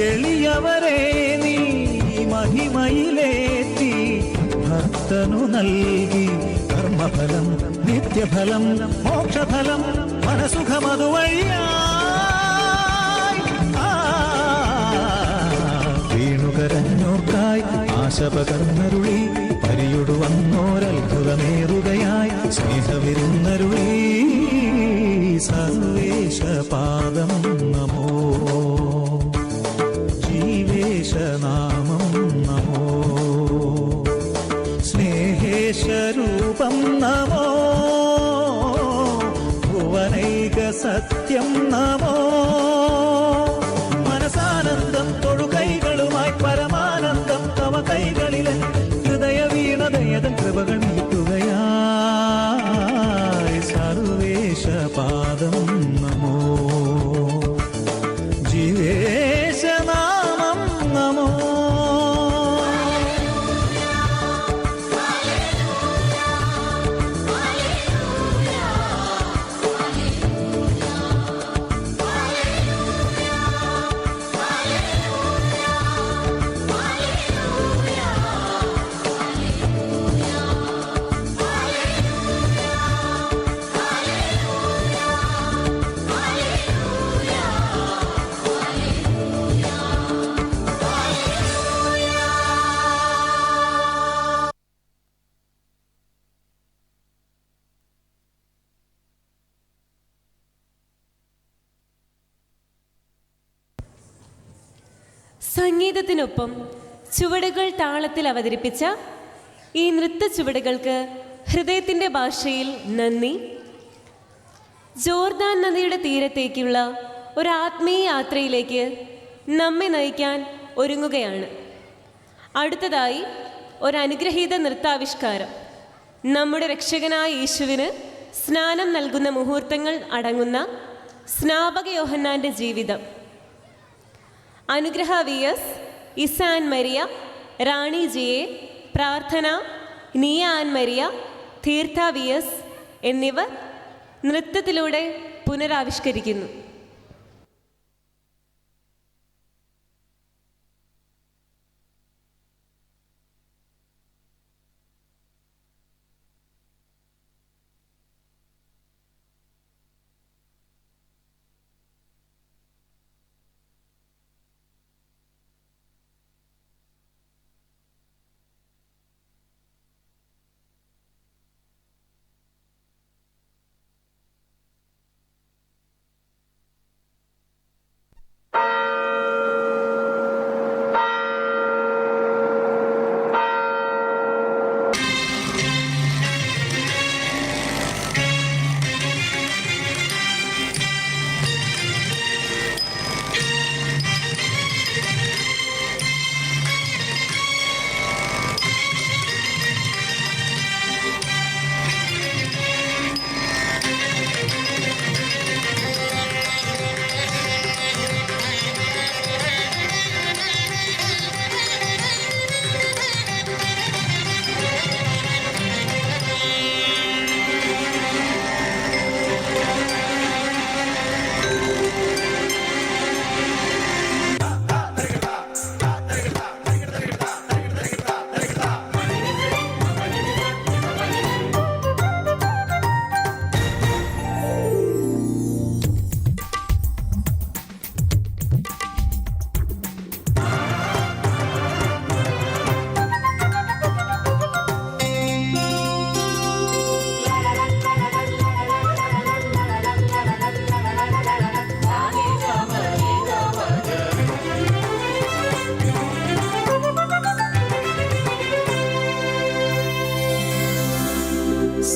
എളിയവരെ നീ മഹിമയിലേറ്റി ഭക്തനു നൽകി കർമ്മഫലം നിത്യഫലം മോക്ഷഫലം മനസുഖമതുവഴിയായി. വീണുകരഞ്ഞോർക്കായി ആശ പകർന്നരുളി പരിയൊടു വന്നോരത്ഭുതമേറുകയായി സ്നേഹവിരുന്നരുളി സർവേശ പാദം നമോ ജീവേശനാമം നമോ സ്നേഹേശരൂപം നമോ ഭുവനൈക സത്യം നമോ മനസാനന്ദം തൊഴുകൈകളുമായി പരമാനന്ദം തവ കൈകളിലെ ഹൃദയ വീണതയതൻ കൃപകൾ നീട്ടുകയായി സർവേശ പാദം നമോ ജീവേശനാമം നമോ. സംഗീതത്തിനൊപ്പം ചുവടുകൾ താളത്തിൽ അവതരിപ്പിച്ച ഈ നൃത്ത ചുവടുകൾക്ക് ഹൃദയത്തിൻ്റെ ഭാഷയിൽ നന്ദി. ജോർദാൻ നദിയുടെ തീരത്തേക്കുള്ള ഒരു ആത്മീയ യാത്രയിലേക്ക് നമ്മെ നയിക്കാൻ ഒരുങ്ങുകയാണ്. അടുത്തതായി ഒരനുഗ്രഹീത നൃത്താവിഷ്കാരം. നമ്മുടെ രക്ഷകനായ യേശുവിന് സ്നാനം നൽകുന്ന മുഹൂർത്തങ്ങൾ അടങ്ങുന്ന സ്നാപക യോഹന്നാൻ്റെ ജീവിതം. Anugraha V S, Isan Maria, Rani G A, Prarthana, Niya Ann Maria, Theertha V S എന്നിവർ നൃത്തത്തിലൂടെ പുനരാവിഷ്കരിക്കുന്നു.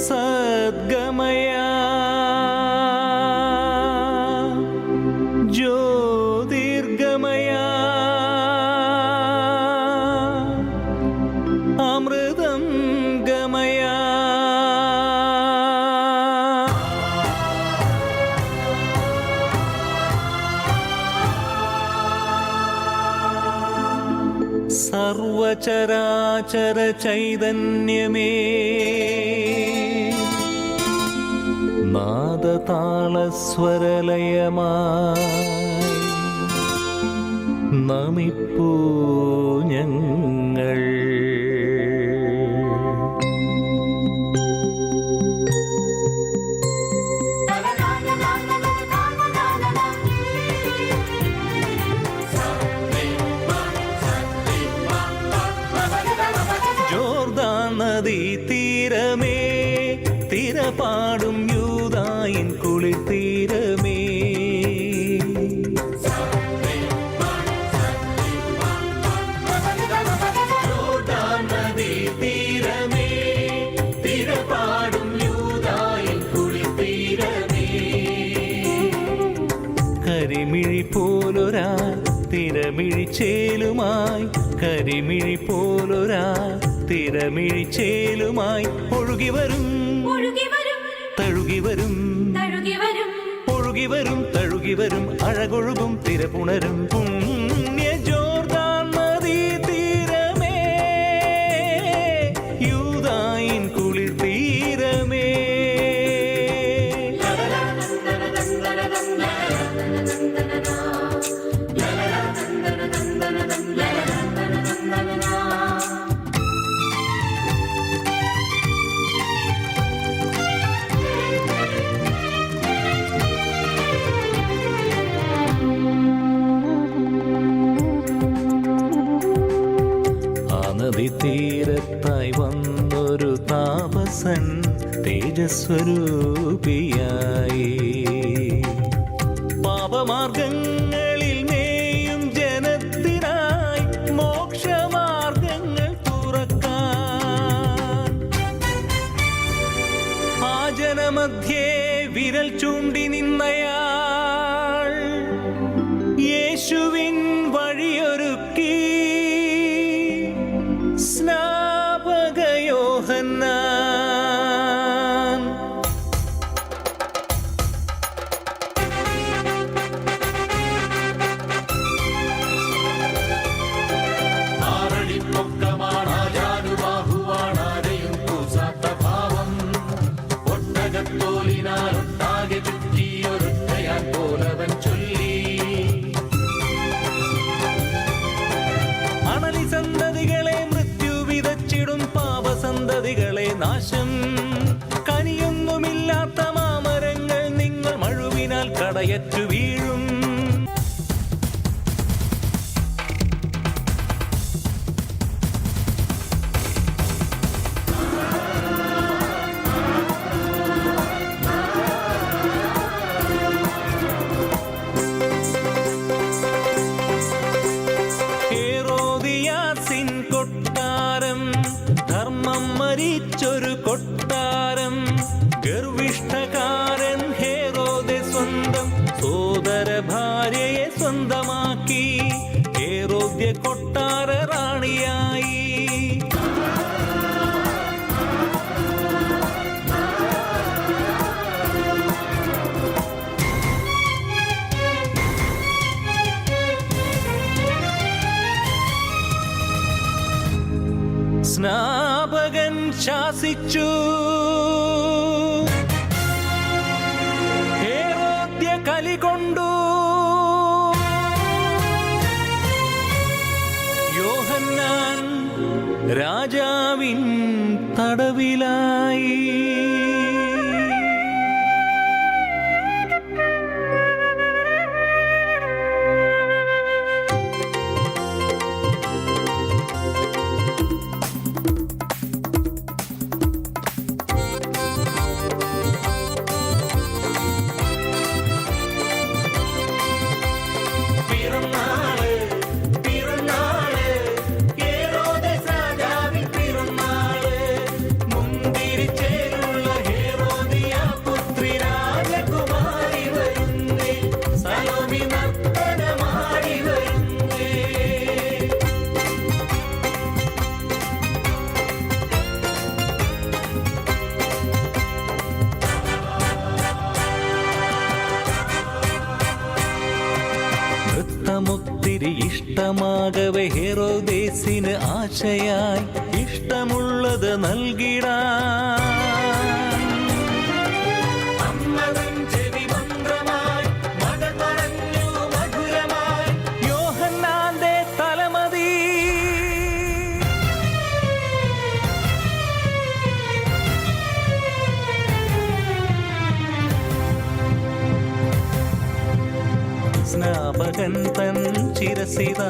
സദ്ഗമയ ജ്യോതിർഗമയ അമൃതം ഗമയ സർവചരാചര ചൈതന്യമേ നാദതാളസ്വരലയമായി നമിപ്പൂ ഞങ്ങൾ. ജോർദാൻ നദീ തീരമേ, തിരപാടും യൂദായിൻ കുളിർത്തീരമേ, ജോർദാൻ നദീ തീരമേ, തിരപാടും യൂദായിൻ കുളിർത്തീരമേ. കരിമിഴി പോലൊരാ തിരമിഴിച്ചേലുമായി, കരിമിഴി പോലൊരാ തിരമിഴിച്ചേലുമായി ഒഴുകിവരും തഴുകിവരും ഒഴുകിവരും തഴുകിവരും അഴകൊഴുകും തിരപുണരും പുണ്യ ജോർദാൻ നദീ തീരമേ, യൂദായിൻ കുളിർ തീരമേ. നദീതീരത്തായി വന്നൊരു താപസൻ തേജസ്വരൂപിയായി, പാപമാർഗങ്ങളിൽ മേയും ജനത്തിനായി മോക്ഷമാർഗങ്ങൾ തുറക്കാൻ. ആ ജനമധ്യേ വിരൽ ചൂണ്ടി നിന്നയാൾ യേശുവിൻ വഴിയൊരുക്കി. സ്നാപക യോഹന്നാൻ കയറ്റു വീഴും. ഹേറോദിയാസിൻ കൊട്ടാരം, ധർമ്മം മരിച്ചൊരു കൊട്ടാരം. ഗർവിഷ്ഠകാരൻ ഹേറോദെ സ്വന്തം സോദര ഭാര്യയെ സ്വന്തമാക്കി. ഹേറോദ്യ കൊട്ടാര റാണിയായി. സ്നാപകൻ ശാസിച്ചു, ഹേറോദ്യ കലികൊണ്ടു. യോഹന്നാൻ രാജാവിൻ തടവിലായി. നൃത്തമൊത്തിരി ഇഷ്ടമാകവെ ഹെറോദേസിന് ആശയായി ഇഷ്ടമുള്ളത് നൽകിടാൻ. യോഹന്നാന്റെ തലമതി. സ്നാപകൻ തൻ ചിരസിത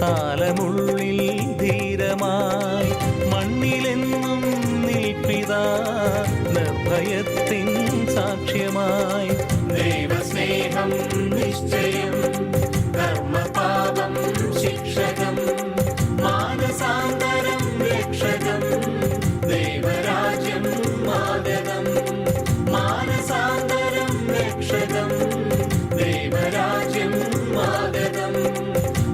താലമുള്ളിൽ ധീരമായി മണ്ണിലെന്നും നിൽപ്പിത നിർഭയത്തിൻ സാക്ഷ്യമായി. ദൈവസ്നേഹം നിശ്ചയം, കർമ്മപാപം ശിക്ഷകം, മാനസാന്തരം രക്ഷകം, ദൈവരാജ്യം മാതകം. മാനസാന്തരം രക്ഷകം, ദൈവരാജ്യം മാതകം.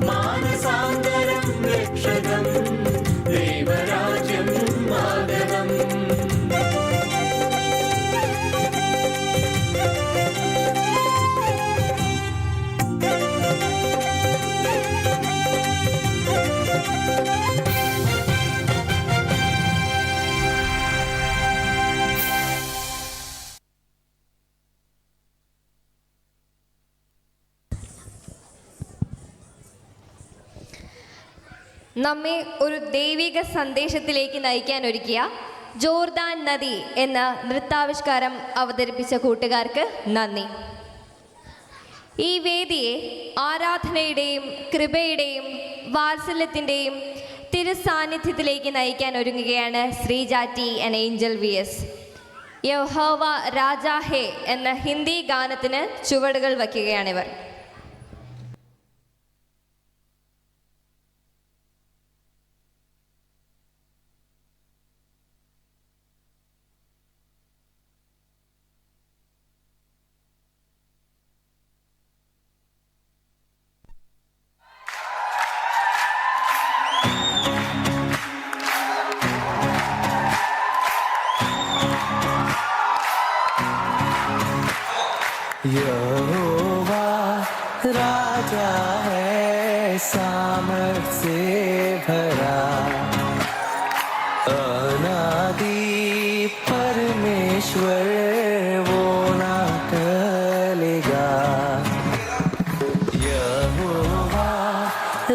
മാനസാന്തരം രക്ഷകം, ദൈവരാജ്യം മാതകം. നമ്മെ ഒരു ദൈവിക സന്ദേശത്തിലേക്ക് നയിക്കാൻ ഒരുക്കിയ ജോർദാൻ നദി എന്ന നൃത്താവിഷ്കാരം അവതരിപ്പിച്ച കൂട്ടുകാർക്ക് നന്ദി. ഈ വേദിയെ ആരാധനയുടെയും കൃപയുടെയും വാത്സല്യത്തിൻ്റെയും തിരുസാന്നിധ്യത്തിലേക്ക് നയിക്കാൻ ഒരുങ്ങുകയാണ് Sreeja T and Angel VS. യഹോവ രാജാ ഹേ എന്ന ഹിന്ദി ഗാനത്തിന് ചുവടുകൾ വയ്ക്കുകയാണിവർ. यहोवा राजा है सामर्थ से भरा, अनादि परमेश्वर वो ना टलेगा. यहोवा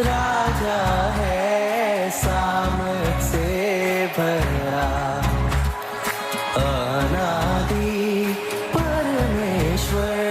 राजा है सामर्थ से भरा, अनादि परमेश्वर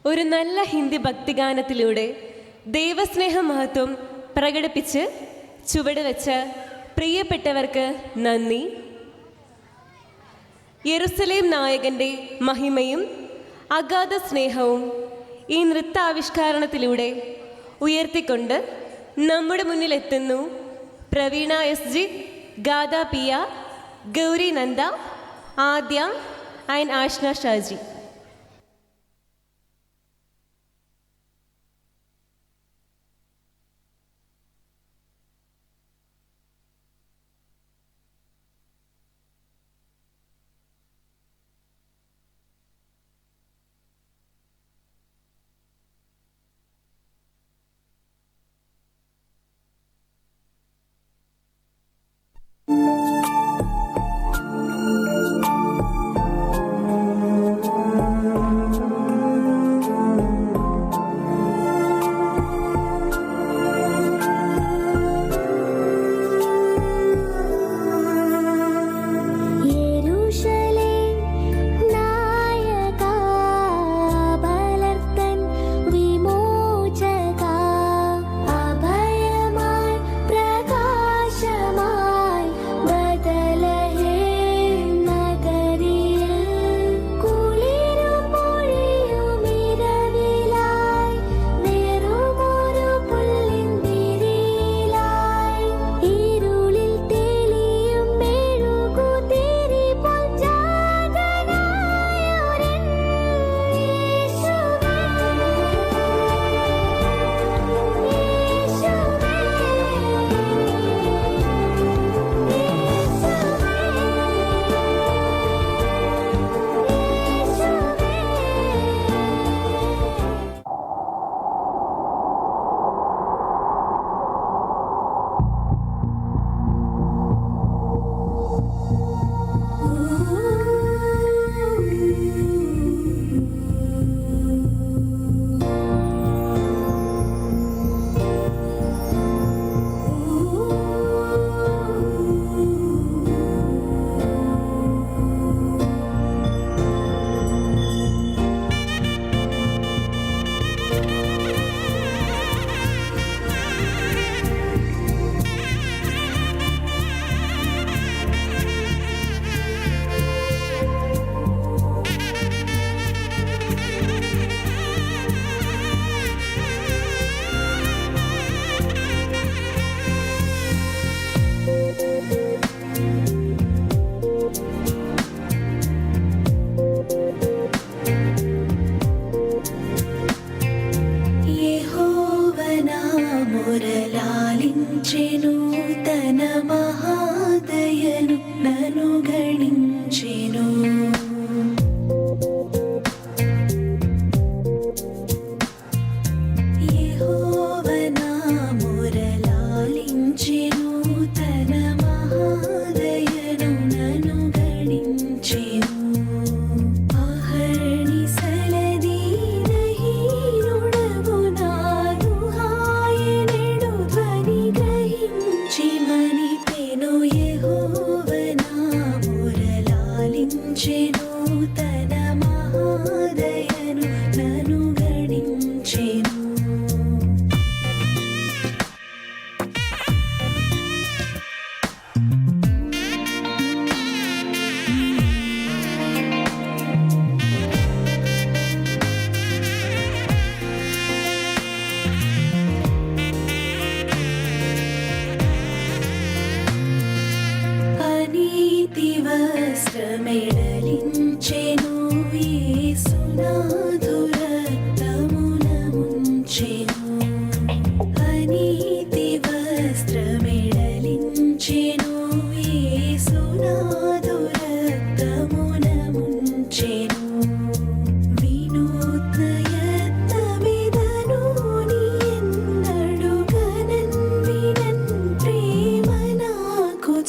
ഒരു നല്ല ഹിന്ദി ഭക്തിഗാനത്തിലൂടെ ദൈവസ്നേഹ മഹത്വം പ്രകടിപ്പിച്ച് ചുവടുവെച്ച പ്രിയപ്പെട്ടവർക്ക് നന്ദി. യെരുസലേം നായകൻ്റെ മഹിമയും അഗാധ സ്നേഹവും ഈ നൃത്താവിഷ്കാരണത്തിലൂടെ ഉയർത്തിക്കൊണ്ട് നമ്മുടെ മുന്നിലെത്തുന്നു പ്രവീണ SG, ഗാദ PR, ഗൗരി നന്ദ, ആദ്യ ആൻഡ് ആഷ്ന ഷാജി.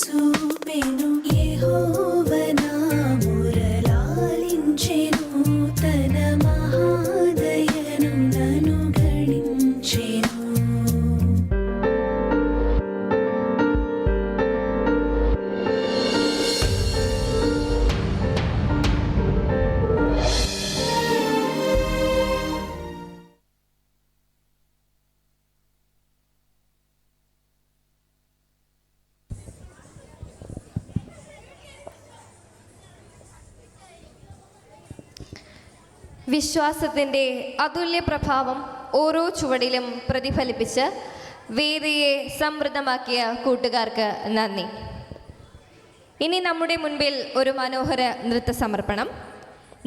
చూపెను యెహోవా నా మొరలాలించెను വിശ്വാസത്തിൻ്റെ അതുല്യ പ്രഭാവം ഓരോ ചുവടിലും പ്രതിഫലിപ്പിച്ച് വേദിയെ സമൃദ്ധമാക്കിയ കൂട്ടുകാർക്ക് നന്ദി. ഇനി നമ്മുടെ മുൻപിൽ ഒരു മനോഹര നൃത്ത സമർപ്പണം.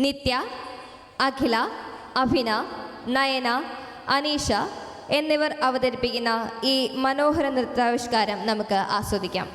നിത്യ, അഖില, അഭിന, നയന, അനീഷ എന്നിവർ അവതരിപ്പിക്കുന്ന ഈ മനോഹര നൃത്താവിഷ്കാരം നമുക്ക് ആസ്വദിക്കാം.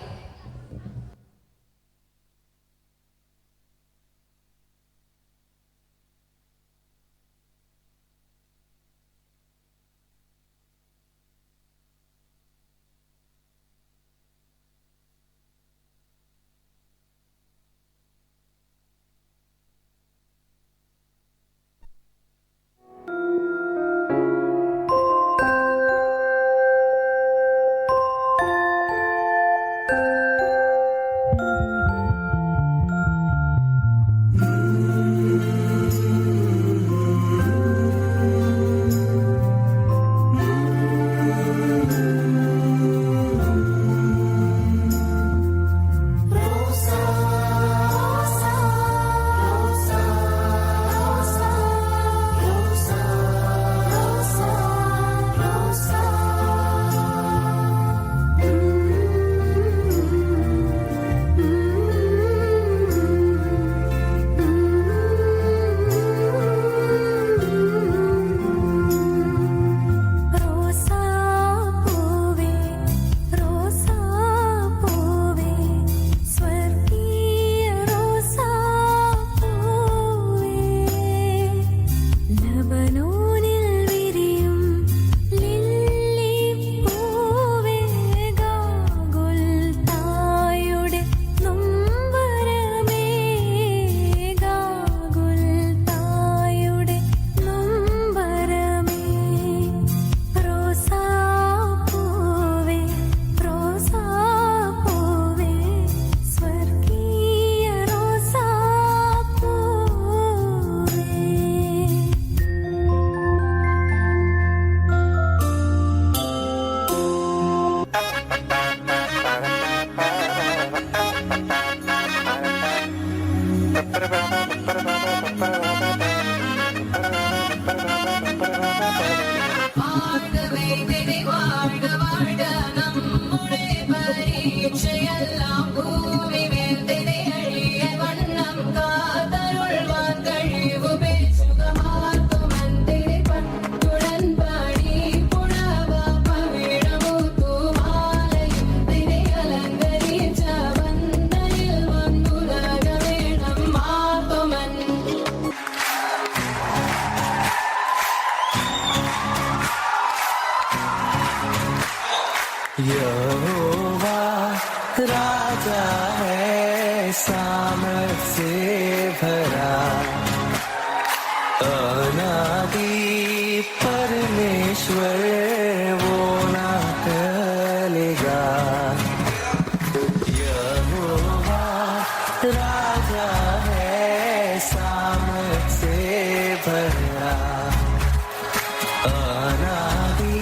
यहोवा राजा है सामर्थ से भरा, अनादि परमेश्वर वो ना टलेगा। यहोवा राजा है सामर्थ से भरा, अनादि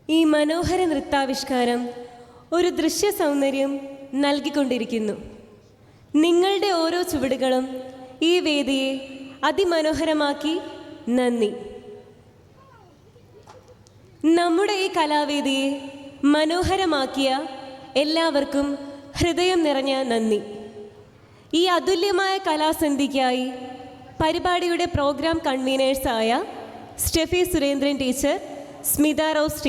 ഈ മനോഹര നൃത്താവിഷ്കാരം ഒരു ദൃശ്യ സൗന്ദര്യം നൽകിക്കൊണ്ടിരിക്കുന്നു. നിങ്ങളുടെ ഓരോ ചുവടുകളും ഈ വേദിയെ അതിമനോഹരമാക്കി. നന്ദി. നമ്മുടെ ഈ കലാവേദിയെ മനോഹരമാക്കിയ എല്ലാവർക്കും ഹൃദയം നിറഞ്ഞ നന്ദി. ഈ അതുല്യമായ കലാസന്ധിക്കായി പരിപാടിയുടെ പ്രോഗ്രാം കൺവീനേഴ്സായ സ്റ്റെഫി സുരേന്ദ്രൻ ടീച്ചർ, സ്മിത റോസ്